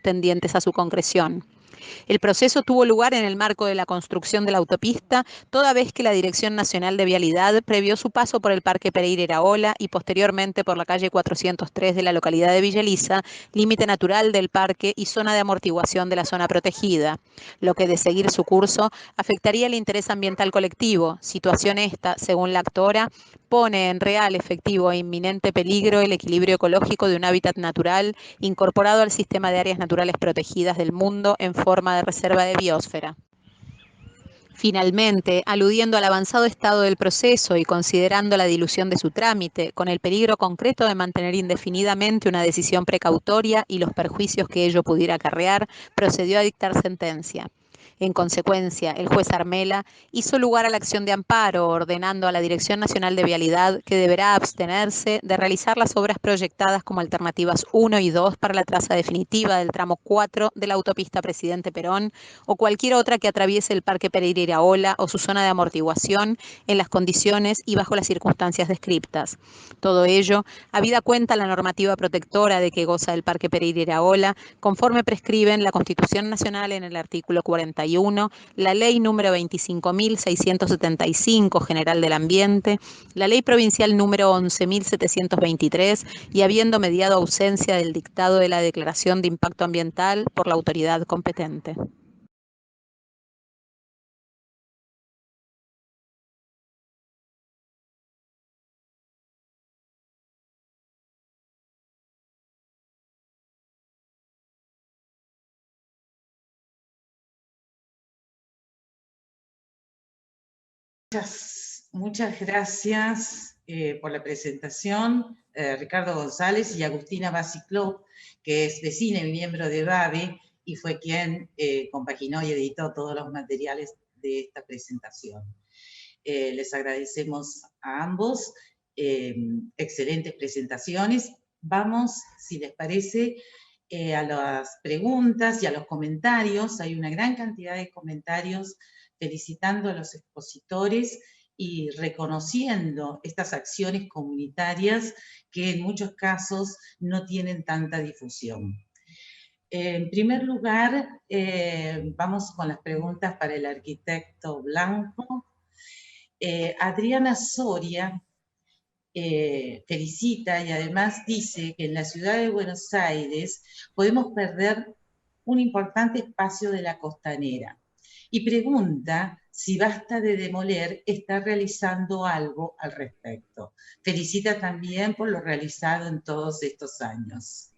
tendientes a su concreción. El proceso tuvo lugar en el marco de la construcción de la autopista, toda vez que la Dirección Nacional de Vialidad previó su paso por el Parque Pereira-Iraola y posteriormente por la calle 403 de la localidad de Villa Elisa, límite natural del parque y zona de amortiguación de la zona protegida, lo que de seguir su curso afectaría el interés ambiental colectivo, situación esta, según la actora, pone en real, efectivo e inminente peligro el equilibrio ecológico de un hábitat natural incorporado al sistema de áreas naturales protegidas del mundo en forma de reserva de biosfera. Finalmente, aludiendo al avanzado estado del proceso y considerando la dilución de su trámite, con el peligro concreto de mantener indefinidamente una decisión precautoria y los perjuicios que ello pudiera acarrear, procedió a dictar sentencia. En consecuencia, el juez Armela hizo lugar a la acción de amparo, ordenando a la Dirección Nacional de Vialidad que deberá abstenerse de realizar las obras proyectadas como alternativas 1 y 2 para la traza definitiva del tramo 4 de la autopista Presidente Perón o cualquier otra que atraviese el Parque Pereira-Iraola o su zona de amortiguación en las condiciones y bajo las circunstancias descriptas. Todo ello, habida cuenta la normativa protectora de que goza el Parque Pereira-Iraola, conforme prescriben la Constitución Nacional en el artículo 41, la Ley número 25.675 General del Ambiente, la Ley Provincial número 11.723 y habiendo mediado ausencia del dictado de la Declaración de Impacto Ambiental por la autoridad competente. Muchas gracias por la presentación, Ricardo González y Agustina Basicló, que es vecina y miembro de BABE y fue quien compaginó y editó todos los materiales de esta presentación. Les agradecemos a ambos, excelentes presentaciones. Vamos, si les parece, a las preguntas y a los comentarios. Hay una gran cantidad de comentarios felicitando a los expositores y reconociendo estas acciones comunitarias que en muchos casos no tienen tanta difusión. En primer lugar, vamos con las preguntas para el arquitecto Blanco. Adriana Soria felicita y además dice que en la ciudad de Buenos Aires podemos perder un importante espacio de la costanera. Y pregunta si Basta de Demoler está realizando algo al respecto. Felicita también por lo realizado en todos estos años.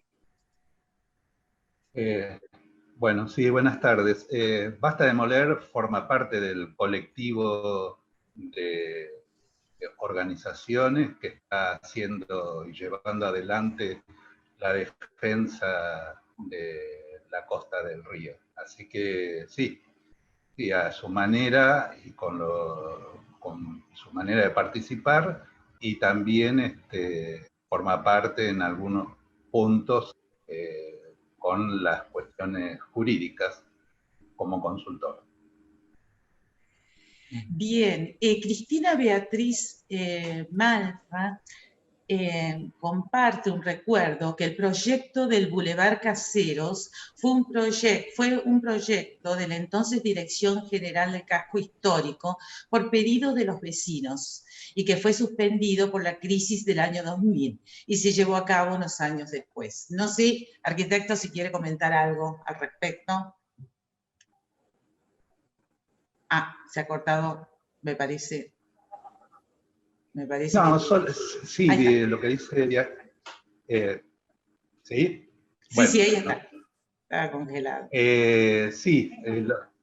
Bueno, sí, buenas tardes. Basta de Demoler forma parte del colectivo de organizaciones que está haciendo y llevando adelante la defensa de la costa del río. Así que sí, a su manera y con su manera de participar, y también forma parte en algunos puntos con las cuestiones jurídicas como consultor. Bien, Cristina Beatriz Malfa comparte un recuerdo que el proyecto del Boulevard Caseros fue un proyecto de la entonces Dirección General del Casco Histórico por pedido de los vecinos y que fue suspendido por la crisis del año 2000 y se llevó a cabo unos años después. No sé, arquitecto, si quiere comentar algo al respecto. Se ha cortado, me parece. No, sí, lo que dice... ¿sí? Bueno, sí, ahí está. Estaba congelado. Sí,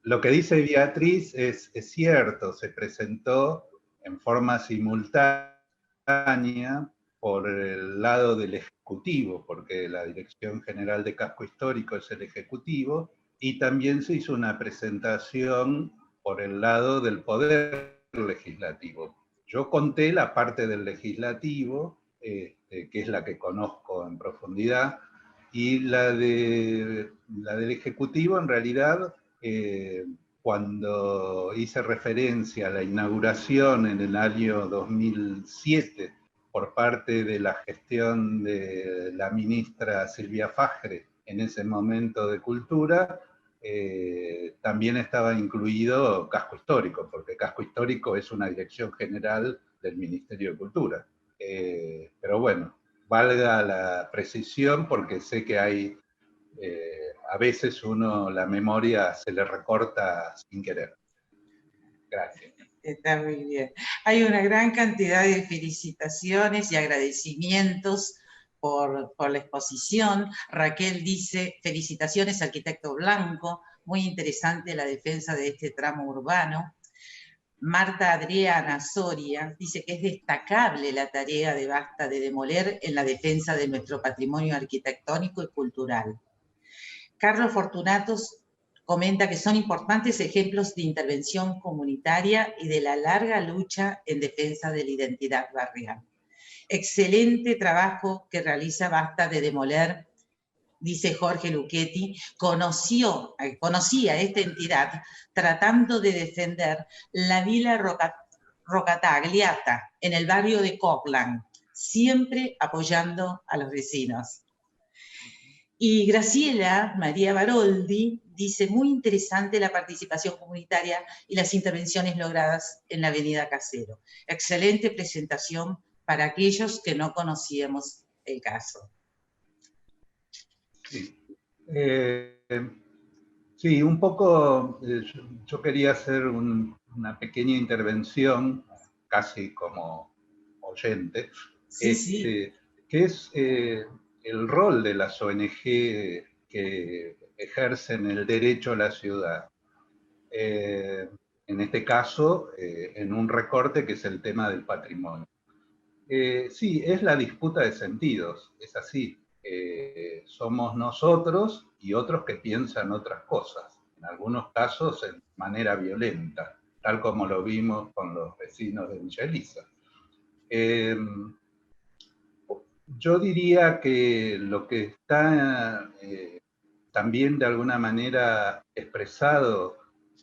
lo que dice Beatriz es cierto, se presentó en forma simultánea por el lado del Ejecutivo, porque la Dirección General de Casco Histórico es el Ejecutivo, y también se hizo una presentación por el lado del Poder Legislativo. Yo conté la parte del Legislativo, que es la que conozco en profundidad, y la del Ejecutivo, en realidad, cuando hice referencia a la inauguración en el año 2007 por parte de la gestión de la ministra Silvia Fagre, en ese momento de Cultura, también estaba incluido Casco Histórico, porque Casco Histórico es una dirección general del Ministerio de Cultura. Pero bueno, valga la precisión porque sé que hay, a veces la memoria se le recorta sin querer. Gracias. Está muy bien. Hay una gran cantidad de felicitaciones y agradecimientos por la exposición. Raquel dice, felicitaciones, arquitecto Blanco, muy interesante la defensa de este tramo urbano. Marta Adriana Soria dice que es destacable la tarea de Basta de Demoler en la defensa de nuestro patrimonio arquitectónico y cultural. Carlos Fortunatos comenta que son importantes ejemplos de intervención comunitaria y de la larga lucha en defensa de la identidad barrial. Excelente trabajo que realiza Basta de Demoler, dice Jorge Luchetti, conocía esta entidad tratando de defender la Villa Rocatagliata en el barrio de Copland, siempre apoyando a los vecinos. Y Graciela María Baroldi dice, muy interesante la participación comunitaria y las intervenciones logradas en la avenida Casero. Excelente presentación para aquellos que no conocíamos el caso. Sí, sí, un poco, yo quería hacer una pequeña intervención, casi como oyente, sí. que es el rol de las ONG que ejercen el derecho a la ciudad. En este caso, en un recorte que es el tema del patrimonio. Sí, es la disputa de sentidos, es así. Somos nosotros y otros que piensan otras cosas, en algunos casos de manera violenta, tal como lo vimos con los vecinos de Villa Elisa. Yo diría que lo que está también de alguna manera expresado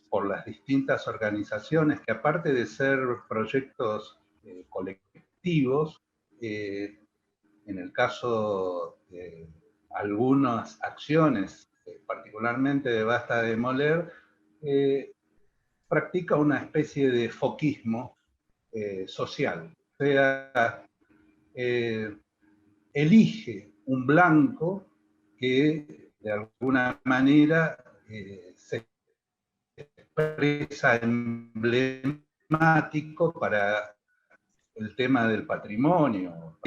por las distintas organizaciones, que aparte de ser proyectos colectivos, en el caso de algunas acciones, particularmente de Basta de Demoler, practica una especie de foquismo social. O sea, elige un blanco que de alguna manera se expresa emblemático para el tema del patrimonio.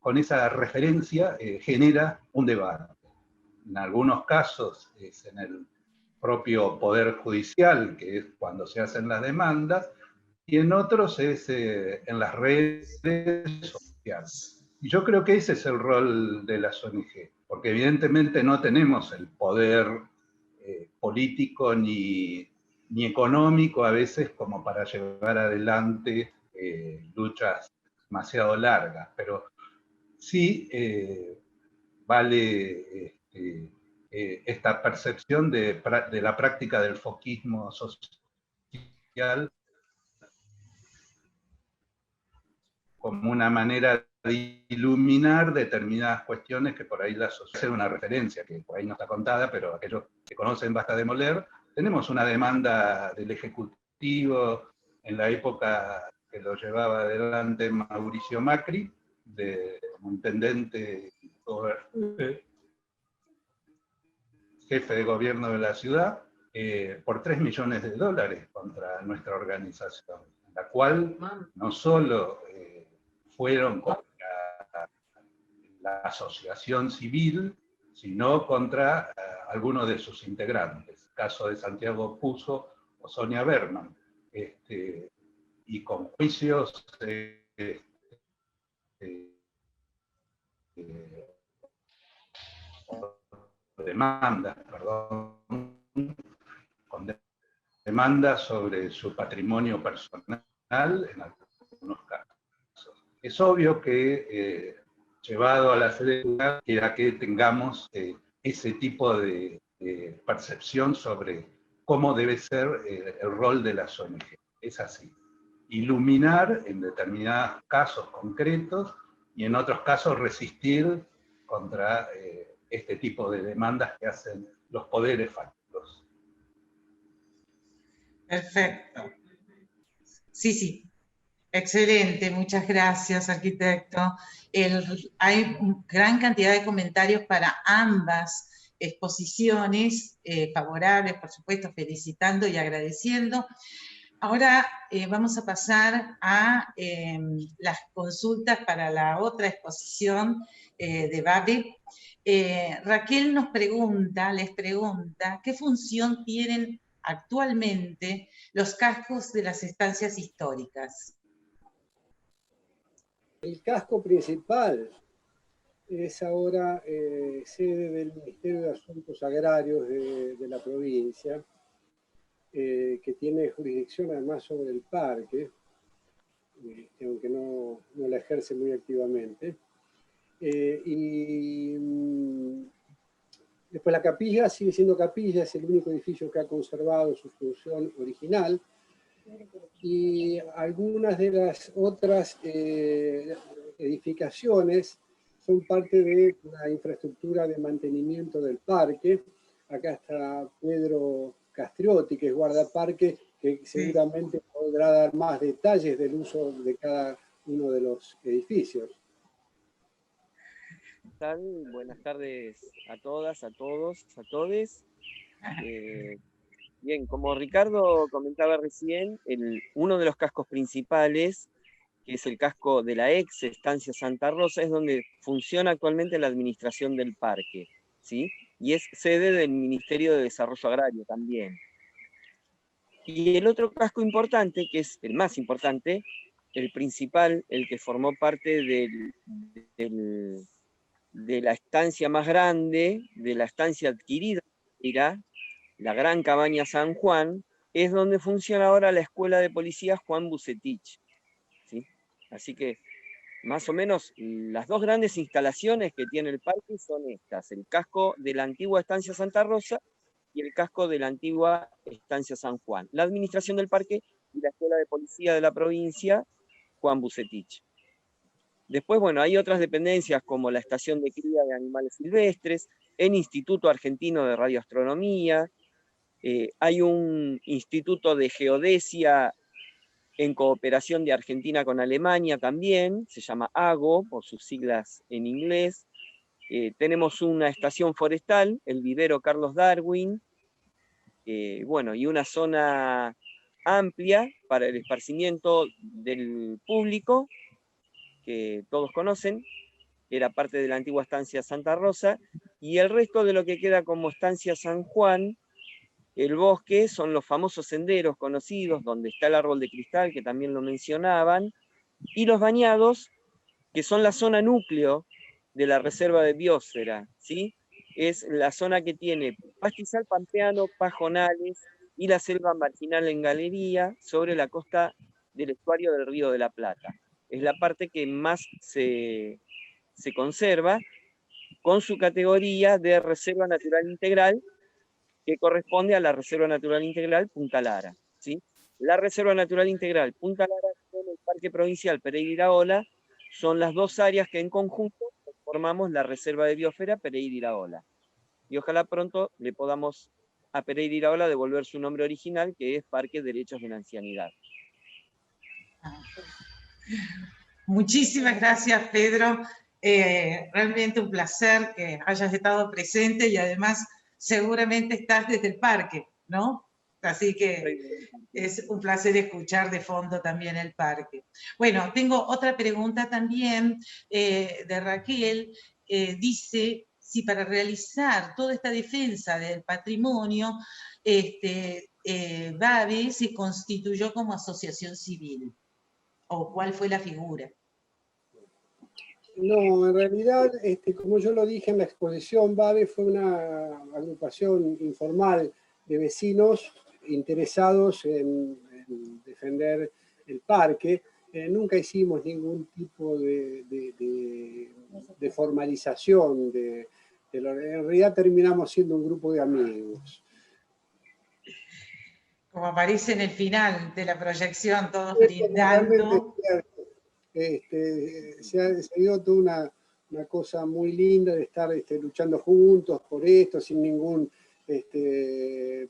Con esa referencia genera un debate. En algunos casos es en el propio Poder Judicial, que es cuando se hacen las demandas, y en otros es en las redes sociales. Y yo creo que ese es el rol de las ONG, porque evidentemente no tenemos el poder político ni económico a veces como para llevar adelante luchas demasiado largas, pero sí vale esta percepción de la práctica del foquismo social como una manera de iluminar determinadas cuestiones que por ahí la sociedad, hacer una referencia que por ahí no está contada, pero aquellos que conocen Basta de Demoler, tenemos una demanda del Ejecutivo en la época que lo llevaba adelante Mauricio Macri, como intendente, jefe de gobierno de la ciudad, por $3 millones contra nuestra organización, la cual no solo fueron contra la asociación civil, sino contra algunos de sus integrantes, el caso de Santiago Puzo o Sonia Berman, y con juicios demandas, perdón, con demandas sobre su patrimonio personal en algunos casos. Es obvio que llevado a la sede judicial quiera que tengamos ese tipo de percepción sobre cómo debe ser el rol de las ONG. Es así. Iluminar en determinados casos concretos y en otros casos resistir contra este tipo de demandas que hacen los poderes fácticos. Perfecto. Sí, sí. Excelente, muchas gracias, arquitecto. Hay gran cantidad de comentarios para ambas exposiciones, favorables, por supuesto, felicitando y agradeciendo. Ahora vamos a pasar a las consultas para la otra exposición de Babi. Raquel les pregunta, ¿qué función tienen actualmente los cascos de las estancias históricas? El casco principal es ahora sede del Ministerio de Asuntos Agrarios de la provincia, que tiene jurisdicción además sobre el parque, aunque no la ejerce muy activamente. Después la capilla sigue siendo capilla, es el único edificio que ha conservado su función original. Y algunas de las otras edificaciones son parte de la infraestructura de mantenimiento del parque. Acá está Pedro Castriotti, que es guardaparque, que seguramente podrá dar más detalles del uso de cada uno de los edificios. ¿Qué tal? Buenas tardes a todas, a todos, a todes. Bien, como Ricardo comentaba recién, uno de los cascos principales, que es el casco de la ex Estancia Santa Rosa, es donde funciona actualmente la administración del parque, ¿sí? Y es sede del Ministerio de Desarrollo Agrario también. Y el otro casco importante, que es el más importante, el principal, el que formó parte de la estancia más grande, de la estancia adquirida, la Gran Cabaña San Juan, es donde funciona ahora la Escuela de Policía Juan Bucetich, ¿sí? Así que, más o menos, las dos grandes instalaciones que tiene el parque son estas: el casco de la antigua Estancia Santa Rosa y el casco de la antigua Estancia San Juan. La administración del parque y la Escuela de Policía de la provincia Juan Bucetich. Después, bueno, hay otras dependencias como la Estación de Cría de Animales Silvestres, el Instituto Argentino de Radioastronomía, hay un instituto de geodesia en cooperación de Argentina con Alemania también, se llama AGO, por sus siglas en inglés. Tenemos una estación forestal, el vivero Carlos Darwin, bueno, y una zona amplia para el esparcimiento del público, que todos conocen, era parte de la antigua estancia Santa Rosa, y el resto de lo que queda como estancia San Juan, el bosque, son los famosos senderos conocidos, donde está el árbol de cristal, que también lo mencionaban, y los bañados, que son la zona núcleo de la reserva de biosfera, ¿sí? Es la zona que tiene pastizal pampeano, pajonales y la selva marginal en galería sobre la costa del estuario del Río de la Plata. Es la parte que más se conserva, con su categoría de Reserva Natural Integral, que corresponde a la Reserva Natural Integral Punta Lara, ¿sí? La Reserva Natural Integral Punta Lara con el Parque Provincial Pereira Iraola son las dos áreas que en conjunto formamos la Reserva de Biosfera Pereira Iraola. Y ojalá pronto le podamos a Pereira Iraola devolver su nombre original, que es Parque Derechos de la Ancianidad. Muchísimas gracias, Pedro. Realmente un placer que hayas estado presente y además seguramente estás desde el parque, ¿no? Así que es un placer escuchar de fondo también el parque. Bueno, tengo otra pregunta también de Raquel. Dice si para realizar toda esta defensa del patrimonio, Babi se constituyó como asociación civil, o cuál fue la figura. No, en realidad, como yo lo dije en la exposición, BABE fue una agrupación informal de vecinos interesados en defender el parque. Nunca hicimos ningún tipo de formalización. En realidad terminamos siendo un grupo de amigos. Como aparece en el final de la proyección, todos brindando. Se ha ido toda una cosa muy linda de estar luchando juntos por esto, sin ningún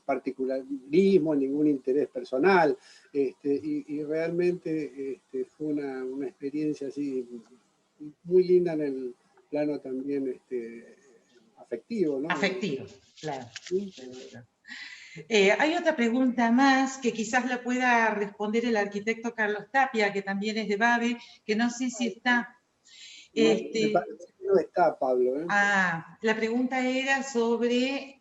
particularismo, ningún interés personal, y realmente fue una experiencia así muy linda en el plano también afectivo, ¿no? Afectivo, claro. Hay otra pregunta más que quizás la pueda responder el arquitecto Carlos Tapia, que también es de BABE, que no sé si está. No está, Pablo. La pregunta era sobre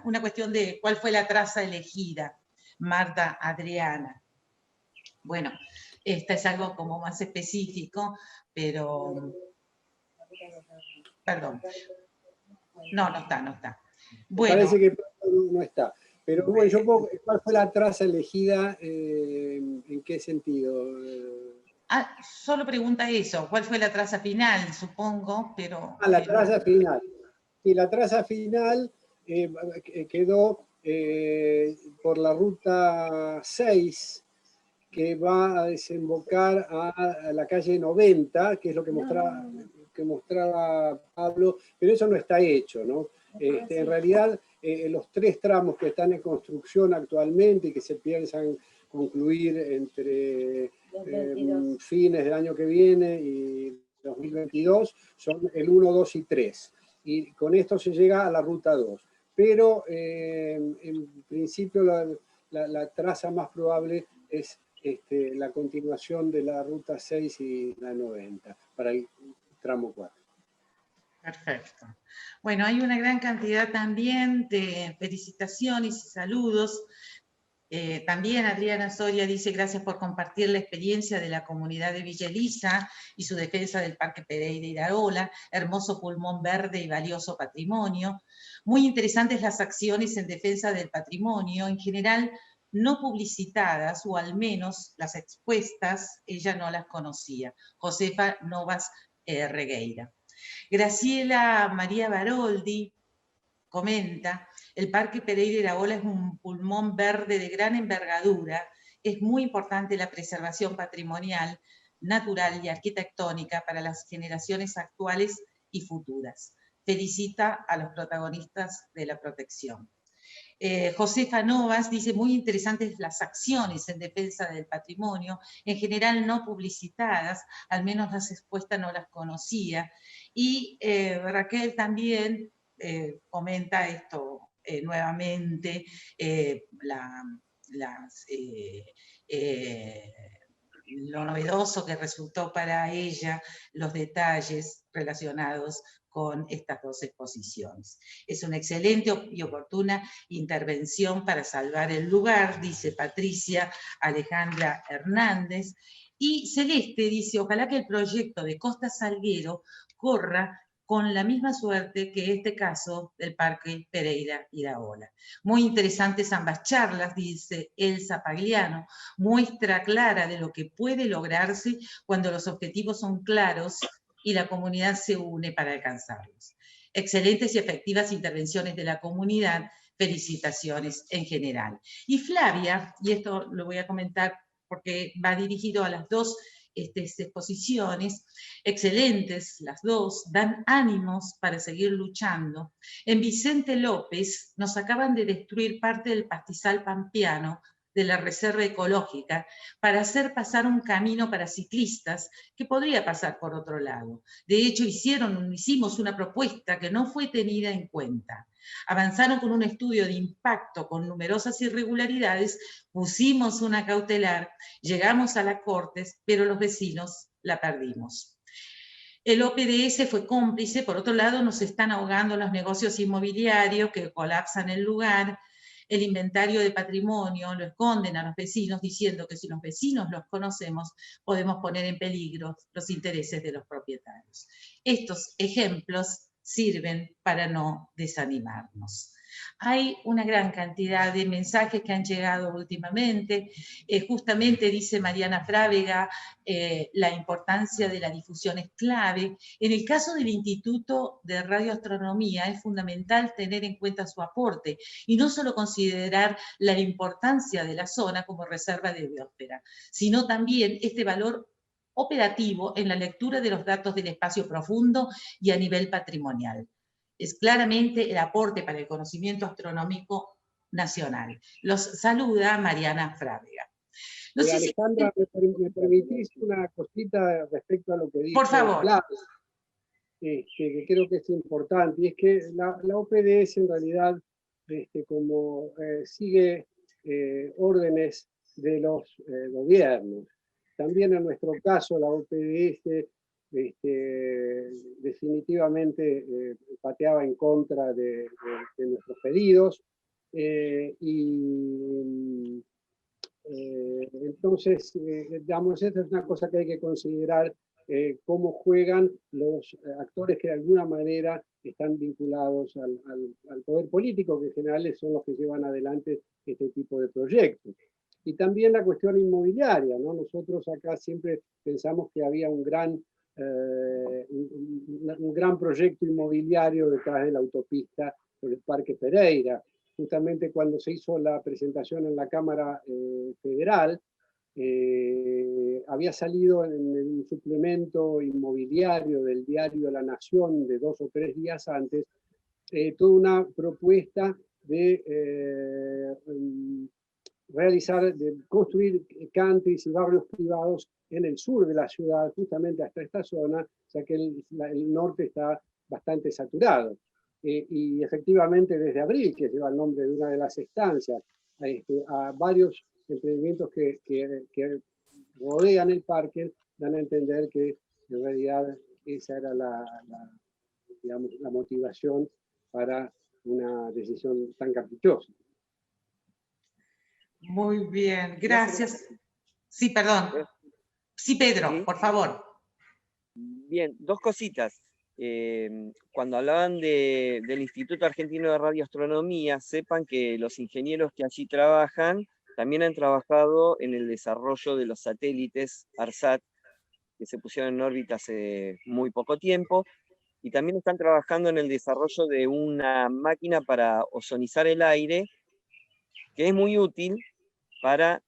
una cuestión de cuál fue la traza elegida, Marta Adriana. Bueno, esta es algo como más específico, pero... Perdón. No está. Bueno, parece que no está. Pero bueno, ¿cuál fue la traza elegida? ¿En qué sentido? Solo pregunta eso. ¿Cuál fue la traza final? Supongo, pero... La traza final. Sí, la traza final quedó por la ruta 6, que va a desembocar a la calle 90, que es lo que mostraba Pablo, pero eso no está hecho, ¿no? En realidad, los 3 tramos que están en construcción actualmente y que se piensan concluir entre fines del año que viene y 2022 son el 1, 2 y 3. Y con esto se llega a la ruta 2. Pero en principio la traza más probable es la continuación de la ruta 6 y la 90 para el tramo 4. Perfecto. Bueno, hay una gran cantidad también de felicitaciones y saludos. También Adriana Soria dice: gracias por compartir la experiencia de la comunidad de Villa Elisa y su defensa del Parque Pereira Iraola, hermoso pulmón verde y valioso patrimonio. Muy interesantes las acciones en defensa del patrimonio, en general no publicitadas, o al menos las expuestas, ella no las conocía. Josefa Novas Regueira. Graciela María Baroldi comenta: el Parque Pereira Iraola es un pulmón verde de gran envergadura. Es muy importante la preservación patrimonial, natural y arquitectónica para las generaciones actuales y futuras. Felicita a los protagonistas de la protección. Josefa Novas dice: muy interesantes las acciones en defensa del patrimonio, en general no publicitadas, al menos las expuestas no las conocía. Y Raquel también comenta esto nuevamente, lo novedoso que resultó para ella, los detalles relacionados con estas 2 exposiciones. Es una excelente y oportuna intervención para salvar el lugar, dice Patricia Alejandra Hernández. Y Celeste dice: ojalá que el proyecto de Costa Salguero corra con la misma suerte que este caso del Parque Pereira Iraola. Muy interesantes ambas charlas, dice Elsa Pagliano, muestra clara de lo que puede lograrse cuando los objetivos son claros y la comunidad se une para alcanzarlos. Excelentes y efectivas intervenciones de la comunidad, felicitaciones en general. Y Flavia, y esto lo voy a comentar porque va dirigido a las 2 exposiciones, excelentes las 2, dan ánimos para seguir luchando. En Vicente López nos acaban de destruir parte del pastizal pampeano de la reserva ecológica para hacer pasar un camino para ciclistas que podría pasar por otro lado. De hecho, hicimos una propuesta que no fue tenida en cuenta. Avanzaron con un estudio de impacto con numerosas irregularidades, pusimos una cautelar, llegamos a las Cortes, pero los vecinos la perdimos. El OPDS fue cómplice, por otro lado nos están ahogando los negocios inmobiliarios que colapsan el lugar. el inventario de patrimonio lo esconden a los vecinos diciendo que si los vecinos los conocemos podemos poner en peligro los intereses de los propietarios. Estos ejemplos sirven para no desanimarnos. Hay una gran cantidad de mensajes que han llegado últimamente. Justamente dice Mariana Frávega, la importancia de la difusión es clave. En el caso del Instituto de Radioastronomía es fundamental tener en cuenta su aporte y no solo considerar la importancia de la zona como reserva de biosfera, sino también este valor operativo en la lectura de los datos del espacio profundo y a nivel patrimonial. Es claramente el aporte para el conocimiento astronómico nacional. Los saluda Mariana Frávega. No sé Alejandra, si... ¿me permitís una cosita respecto a lo que dijo? Por favor. Que creo que es importante, y es que la OPDS en realidad como sigue órdenes de los gobiernos. También en nuestro caso la OPDS definitivamente pateaba en contra de nuestros pedidos entonces, digamos, esta es una cosa que hay que considerar, cómo juegan los actores que de alguna manera están vinculados al poder político, que en general son los que llevan adelante este tipo de proyectos. Y también la cuestión inmobiliaria, ¿no? Nosotros acá siempre pensamos que había un gran proyecto inmobiliario detrás de la autopista por el Parque Pereira. Justamente cuando se hizo la presentación en la Cámara Federal, había salido en un suplemento inmobiliario del diario La Nación de 2 o 3 días antes, toda una propuesta de construir countries y barrios privados en el sur de la ciudad, justamente hasta esta zona, ya que el norte está bastante saturado. Y efectivamente desde abril, que lleva el nombre de una de las estancias, a varios emprendimientos que rodean el parque, dan a entender que en realidad esa era digamos, la motivación para una decisión tan caprichosa. Muy bien, gracias. Sí, perdón. Sí, Pedro, por favor. Bien, 2 cositas. Cuando hablaban del Instituto Argentino de Radioastronomía, sepan que los ingenieros que allí trabajan también han trabajado en el desarrollo de los satélites ARSAT, que se pusieron en órbita hace muy poco tiempo, y también están trabajando en el desarrollo de una máquina para ozonizar el aire, que es muy útil para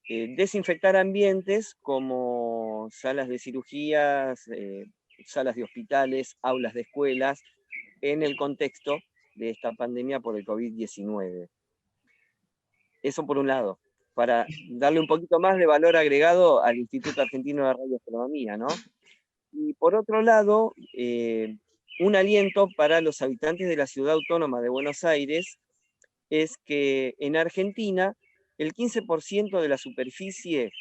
desinfectar ambientes como salas de cirugías, salas de hospitales, aulas de escuelas, en el contexto de esta pandemia por el COVID-19. Eso por un lado, para darle un poquito más de valor agregado al Instituto Argentino de Radioastronomía, ¿no? Y por otro lado, un aliento para los habitantes de la Ciudad Autónoma de Buenos Aires es que en Argentina el 15% de la superficie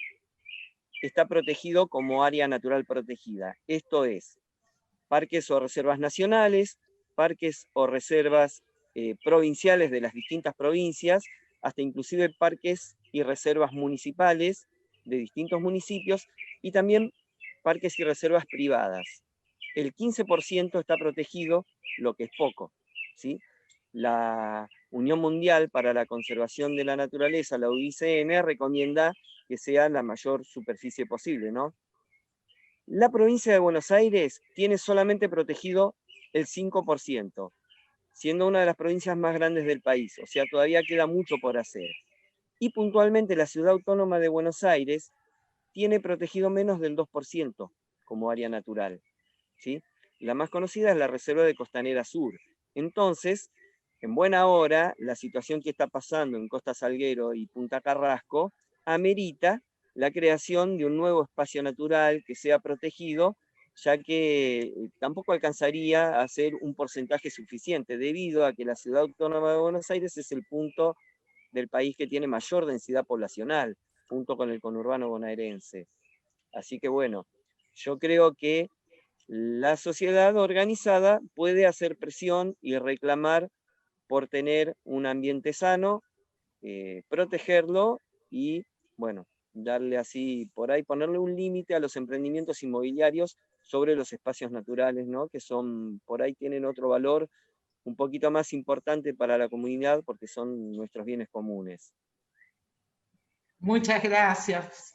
está protegido como área natural protegida. Esto es, parques o reservas nacionales, parques o reservas provinciales de las distintas provincias, hasta inclusive parques y reservas municipales de distintos municipios, y también parques y reservas privadas. El 15% está protegido, lo que es poco, ¿sí? La Unión Mundial para la Conservación de la Naturaleza, la UICN, recomienda que sea la mayor superficie posible, ¿no? La provincia de Buenos Aires tiene solamente protegido el 5%, siendo una de las provincias más grandes del país, o sea, todavía queda mucho por hacer. Y puntualmente la Ciudad Autónoma de Buenos Aires tiene protegido menos del 2% como área natural, ¿sí? La más conocida es la Reserva de Costanera Sur. Entonces, en buena hora, la situación que está pasando en Costa Salguero y Punta Carrasco amerita la creación de un nuevo espacio natural que sea protegido, ya que tampoco alcanzaría a ser un porcentaje suficiente, debido a que la Ciudad Autónoma de Buenos Aires es el punto del país que tiene mayor densidad poblacional, junto con el conurbano bonaerense. Así que bueno, yo creo que la sociedad organizada puede hacer presión y reclamar por tener un ambiente sano protegerlo y, bueno, darle así, por ahí, ponerle un límite a los emprendimientos inmobiliarios sobre los espacios naturales, ¿no? Que son, por ahí tienen otro valor un poquito más importante para la comunidad porque son nuestros bienes comunes. Muchas gracias.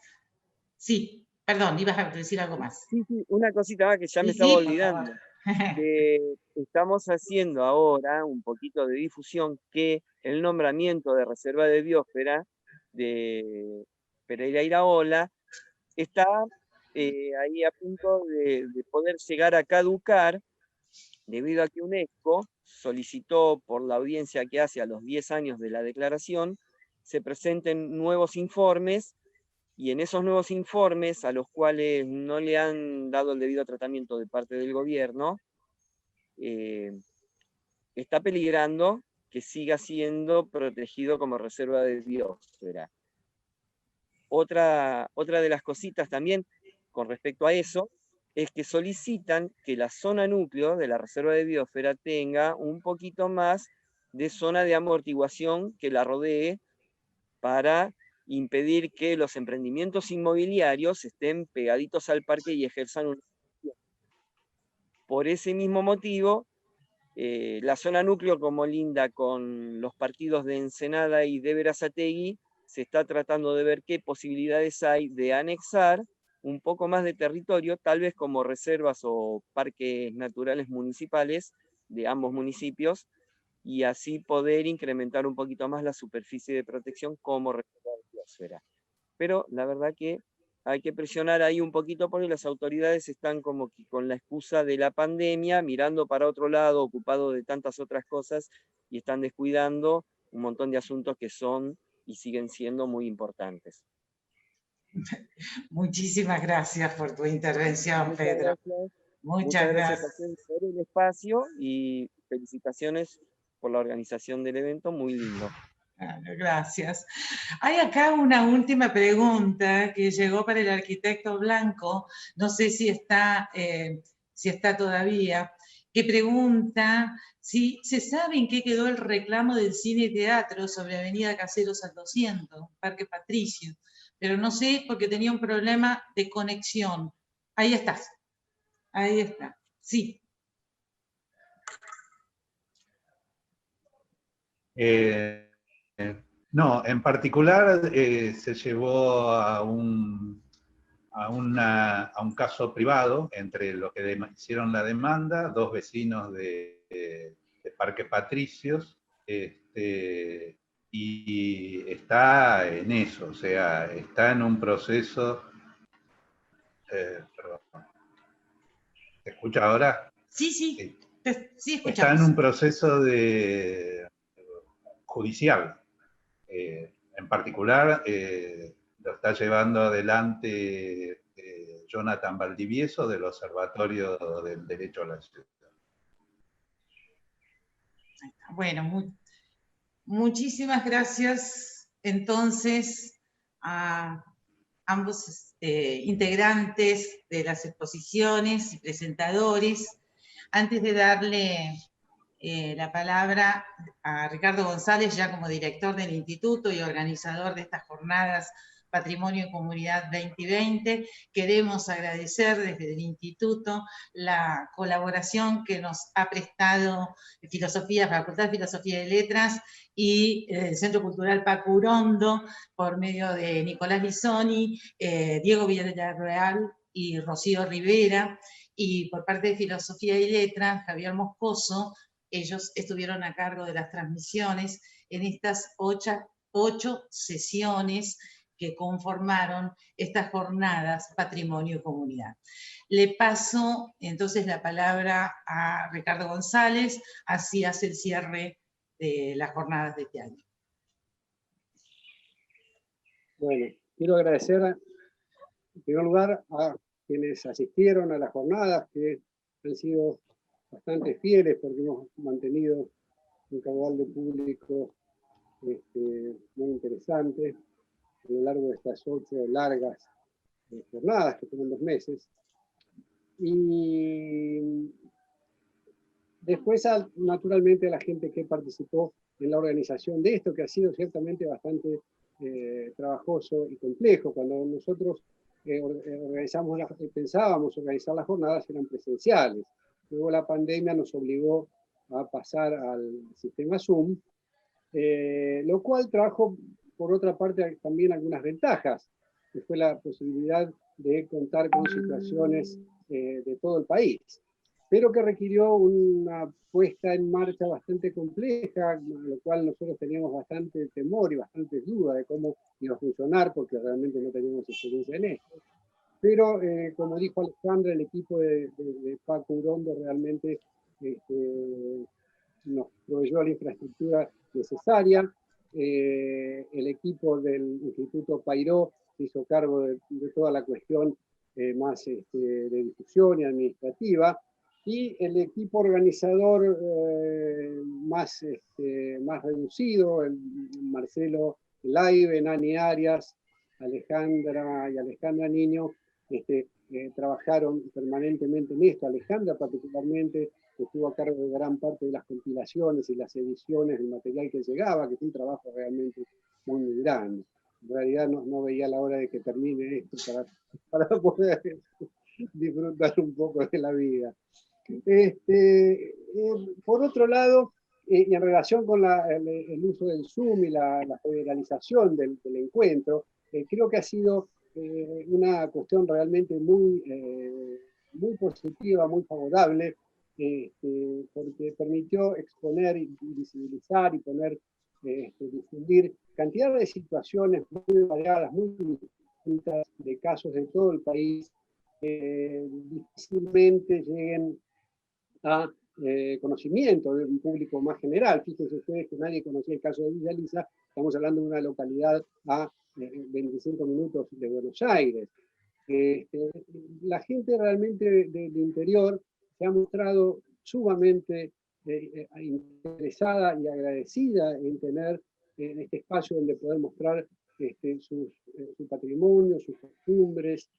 Sí, perdón, ibas a decir algo más. Sí, una cosita más que ya me Sí, estaba por olvidando. favor. Que estamos haciendo ahora un poquito de difusión que el nombramiento de reserva de biosfera de Pereira Iraola está ahí a punto de poder llegar a caducar debido a que UNESCO solicitó por la audiencia que hace a los 10 años de la declaración se presenten nuevos informes, y en esos nuevos informes, a los cuales no le han dado el debido tratamiento de parte del gobierno, está peligrando que siga siendo protegido como reserva de biosfera. Otra de las cositas también con respecto a eso es que solicitan que la zona núcleo de la reserva de biosfera tenga un poquito más de zona de amortiguación que la rodee para impedir que los emprendimientos inmobiliarios estén pegaditos al parque y ejerzan una acción. Por ese mismo motivo, la zona núcleo, como linda con los partidos de Ensenada y de Berazategui, se está tratando de ver qué posibilidades hay de anexar un poco más de territorio, tal vez como reservas o parques naturales municipales de ambos municipios, y así poder incrementar un poquito más la superficie de protección como reserva de biosfera. Pero la verdad que hay que presionar ahí un poquito porque las autoridades están como que con la excusa de la pandemia, mirando para otro lado, ocupados de tantas otras cosas, y están descuidando un montón de asuntos que son y siguen siendo muy importantes. Muchísimas gracias por tu intervención, Muchas Pedro. gracias. Muchas gracias. A ustedes por el espacio y felicitaciones por la organización del evento, muy lindo. Gracias. Hay acá una última pregunta que llegó para el arquitecto Blanco, no sé si está todavía, que pregunta si se sabe en qué quedó el reclamo del cine y teatro sobre Avenida Caseros al 200, Parque Patricio, pero no sé porque tenía un problema de conexión. Ahí estás, ahí está, sí. No, en particular se llevó a un caso privado entre los que hicieron la demanda, dos vecinos de Parque Patricios, y está en eso, o sea, está en un proceso... perdón. ¿Se escucha ahora? Sí, sí, sí escuchamos. Está en un proceso judicial. En particular, lo está llevando adelante Jonathan Valdivieso del Observatorio del Derecho a la Ciudad. Bueno, muchísimas gracias entonces a ambos integrantes de las exposiciones y presentadores. Antes de darle la palabra a Ricardo González, ya como director del instituto y organizador de estas jornadas Patrimonio y Comunidad 2020, queremos agradecer desde el instituto la colaboración que nos ha prestado Facultad de Filosofía y Letras y el Centro Cultural Paco Urondo, por medio de Nicolás Lizoni, Diego Villarreal y Rocío Rivera, y por parte de Filosofía y Letras, Javier Moscoso. Ellos estuvieron a cargo de las transmisiones en estas 8 sesiones que conformaron estas jornadas Patrimonio y Comunidad. Le paso entonces la palabra a Ricardo González, así hace el cierre de las jornadas de este año. Bueno, quiero agradecer en primer lugar a quienes asistieron a las jornadas, que han sido bastante fieles porque hemos mantenido un caudal de público muy interesante a lo largo de estas 8 largas jornadas que fueron 2 meses. Y después, naturalmente, a la gente que participó en la organización de esto, que ha sido ciertamente bastante trabajoso y complejo. Cuando nosotros pensábamos organizar las jornadas, eran presenciales. Luego la pandemia nos obligó a pasar al sistema Zoom, lo cual trajo, por otra parte, también algunas ventajas, que fue la posibilidad de contar con situaciones de todo el país, pero que requirió una puesta en marcha bastante compleja, lo cual nosotros teníamos bastante temor y bastante duda de cómo iba a funcionar, porque realmente no teníamos experiencia en esto. Pero, como dijo Alejandra, el equipo de Paco Urondo realmente nos proveyó la infraestructura necesaria. El equipo del Instituto Pairó se hizo cargo de toda la cuestión más de difusión y administrativa, y el equipo organizador más reducido, Marcelo Laive, Nani Arias, Alejandra y Alejandra Niño, trabajaron permanentemente en esto. Alejandra particularmente estuvo a cargo de gran parte de las compilaciones y las ediciones del material que llegaba, que fue un trabajo realmente muy grande. En realidad no veía la hora de que termine esto para poder disfrutar un poco de la vida. Por otro lado, y en relación con el uso del Zoom y la federalización del encuentro, creo que ha sido una cuestión realmente muy positiva, muy favorable, porque permitió exponer y visibilizar y difundir cantidad de situaciones muy variadas, muy distintas, de casos de todo el país, difícilmente lleguen a conocimiento de un público más general. Fíjense ustedes que nadie conocía el caso de Villa Lisa, estamos hablando de una localidad a 25 minutos de Buenos Aires. La gente realmente del interior se ha mostrado sumamente interesada y agradecida en tener este espacio donde poder mostrar su patrimonio, sus costumbres,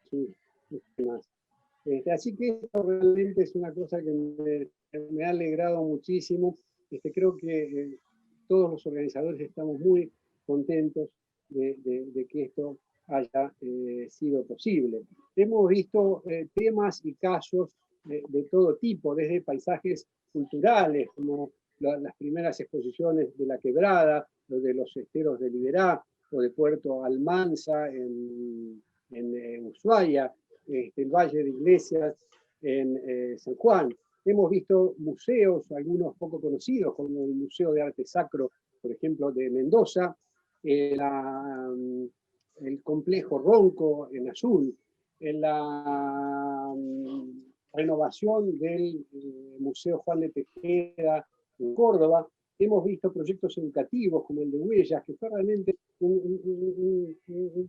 sus temas. Así que esto realmente es una cosa que me ha alegrado muchísimo. Creo que todos los organizadores estamos muy contentos de que esto haya sido posible. Hemos visto temas y casos de todo tipo, desde paisajes culturales, como las primeras exposiciones de La Quebrada, o de los esteros de Liberá, o de Puerto Almanza en Ushuaia, el Valle de Iglesias en San Juan. Hemos visto museos, algunos poco conocidos, como el Museo de Arte Sacro, por ejemplo, de Mendoza, el complejo Ronco en Azul, en la renovación del Museo Juan de Tejeda en Córdoba. Hemos visto proyectos educativos como el de Huellas, que fue realmente un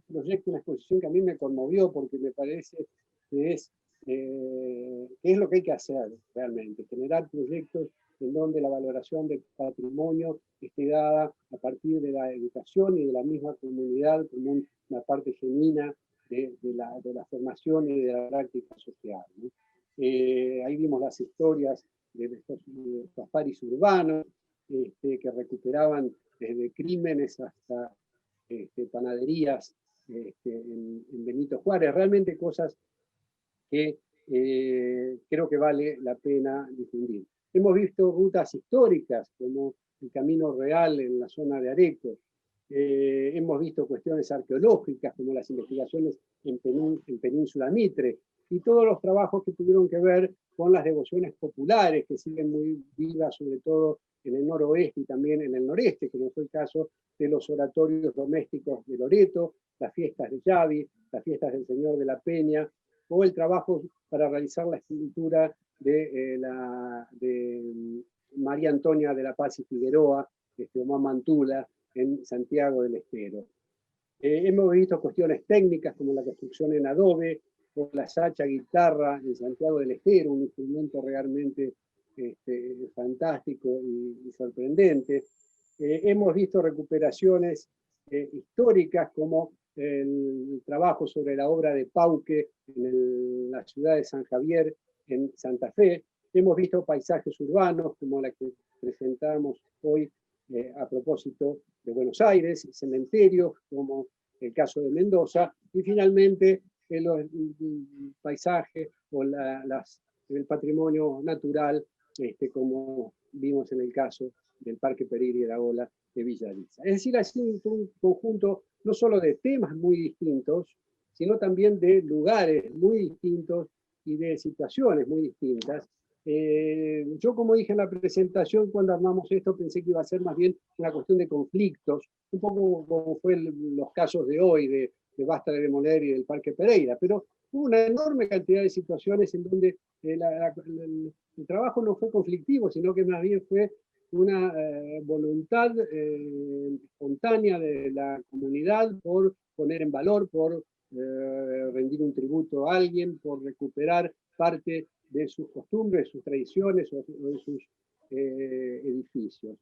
proyecto, una exposición que a mí me conmovió, porque me parece que es lo que hay que hacer realmente, generar proyectos en donde la valoración del patrimonio esté dada a partir de la educación y de la misma comunidad como una parte genuina de la formación y de la práctica social, ¿no? Ahí vimos las historias de estos paris urbanos que recuperaban desde crímenes hasta panaderías en Benito Juárez, realmente cosas que creo que vale la pena difundir. Hemos visto rutas históricas como el Camino Real en la zona de Areco. Hemos visto cuestiones arqueológicas como las investigaciones en Península Mitre, y todos los trabajos que tuvieron que ver con las devociones populares que siguen muy vivas, sobre todo en el noroeste y también en el noreste, como fue el caso de los oratorios domésticos de Loreto, las fiestas de Yavi, las fiestas del Señor de la Peña, o el trabajo para realizar la escultura de María Antonia de la Paz y Figueroa, Omar Mantula, en Santiago del Estero. Hemos visto cuestiones técnicas como la construcción en adobe, o la sacha guitarra en Santiago del Estero, un instrumento realmente fantástico y sorprendente. Hemos visto recuperaciones históricas como el trabajo sobre la obra de Pauque en la ciudad de San Javier, en Santa Fe. Hemos visto paisajes urbanos como la que presentamos hoy a propósito de Buenos Aires, cementerios como el caso de Mendoza, y finalmente el paisaje o el patrimonio natural, como vimos en el caso del Parque Pereira y Iraola de Villa Elisa. Es decir, ha sido un conjunto no solo de temas muy distintos, sino también de lugares muy distintos y de situaciones muy distintas. Yo, como dije en la presentación, cuando armamos esto, pensé que iba a ser más bien una cuestión de conflictos, un poco como fue los casos de hoy, de Basta de Demoler y del Parque Pereira, pero hubo una enorme cantidad de situaciones en donde el trabajo no fue conflictivo, sino que más bien fue una voluntad espontánea de la comunidad por poner en valor, por rendir un tributo a alguien, por recuperar parte de sus costumbres, sus tradiciones o de sus edificios.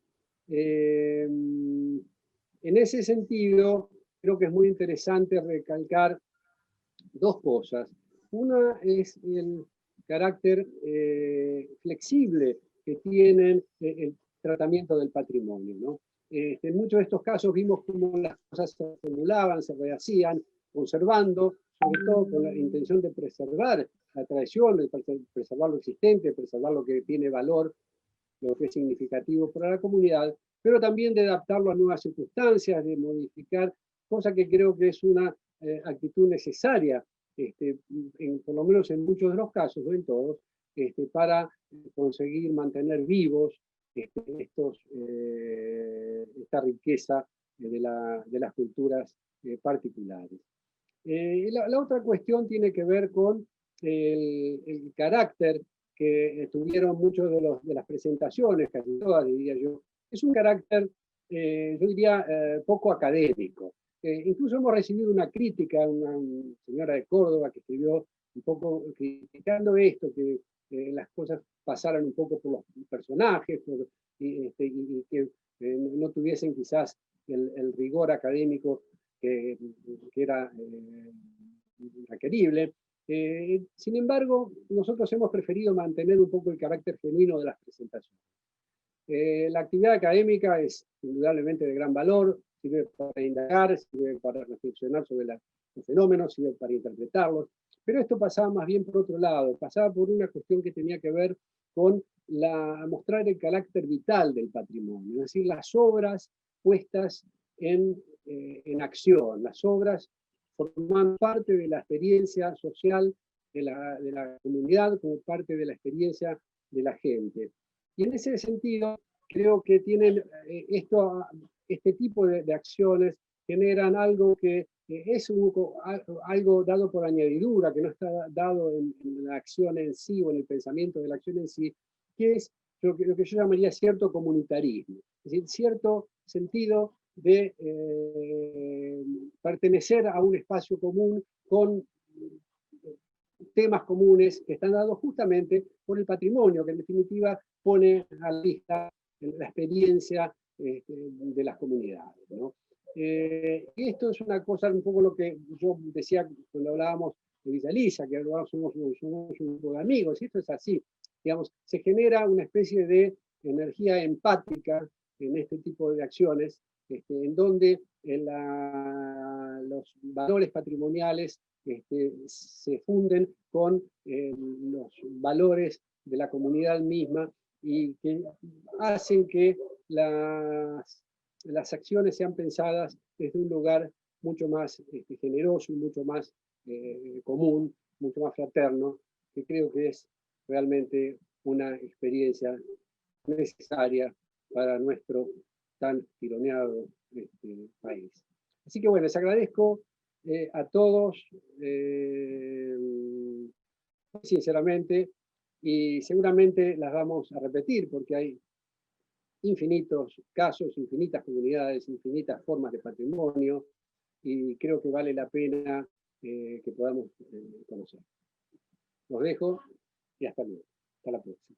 En ese sentido, creo que es muy interesante recalcar dos cosas. Una es el carácter flexible que tienen el tratamiento del patrimonio, ¿no? En muchos de estos casos vimos cómo las cosas se formulaban, se rehacían, conservando, sobre todo con la intención de preservar la tradición, de preservar lo existente, de preservar lo que tiene valor, lo que es significativo para la comunidad, pero también de adaptarlo a nuevas circunstancias, de modificar, cosa que creo que es una actitud necesaria, por lo menos en muchos de los casos, no en todos, para conseguir mantener vivos esta riqueza de las culturas particulares. La otra cuestión tiene que ver con el carácter que tuvieron muchos de las presentaciones, casi todas diría yo. Es un carácter, yo diría, poco académico. Incluso hemos recibido una crítica, una señora de Córdoba que escribió un poco criticando esto, que las cosas pasaran un poco por los personajes y que no tuviesen quizás el rigor académico que era requerible. Sin embargo, nosotros hemos preferido mantener un poco el carácter genuino de las presentaciones. La actividad académica es indudablemente de gran valor, sirve para indagar, sirve para reflexionar sobre los fenómenos, sirve para interpretarlos, pero esto pasaba más bien por otro lado, pasaba por una cuestión que tenía que ver con mostrar el carácter vital del patrimonio, es decir, las obras puestas en acción, las obras forman parte de la experiencia social de la comunidad como parte de la experiencia de la gente. Y en ese sentido, creo que tienen este tipo de acciones generan algo que es algo dado por añadidura, que no está dado en la acción en sí o en el pensamiento de la acción en sí, que es lo que yo llamaría cierto comunitarismo, es decir, cierto sentido de pertenecer a un espacio común con temas comunes que están dados justamente por el patrimonio, que en definitiva pone a la vista la experiencia de las comunidades, ¿no? Y esto es una cosa, un poco lo que yo decía cuando hablábamos de Villa Elisa, que ahora somos un grupo de amigos, y esto es así, digamos, se genera una especie de energía empática en este tipo de acciones, en donde los valores patrimoniales se funden con los valores de la comunidad misma y que hacen que las acciones sean pensadas desde un lugar mucho más generoso y mucho más común, mucho más fraterno, que creo que es realmente una experiencia necesaria para nuestro tan tironeado país. Así que bueno, les agradezco a todos sinceramente, y seguramente las vamos a repetir porque hay infinitos casos, infinitas comunidades, infinitas formas de patrimonio, y creo que vale la pena que podamos conocer. Los dejo y hasta luego. Hasta la próxima.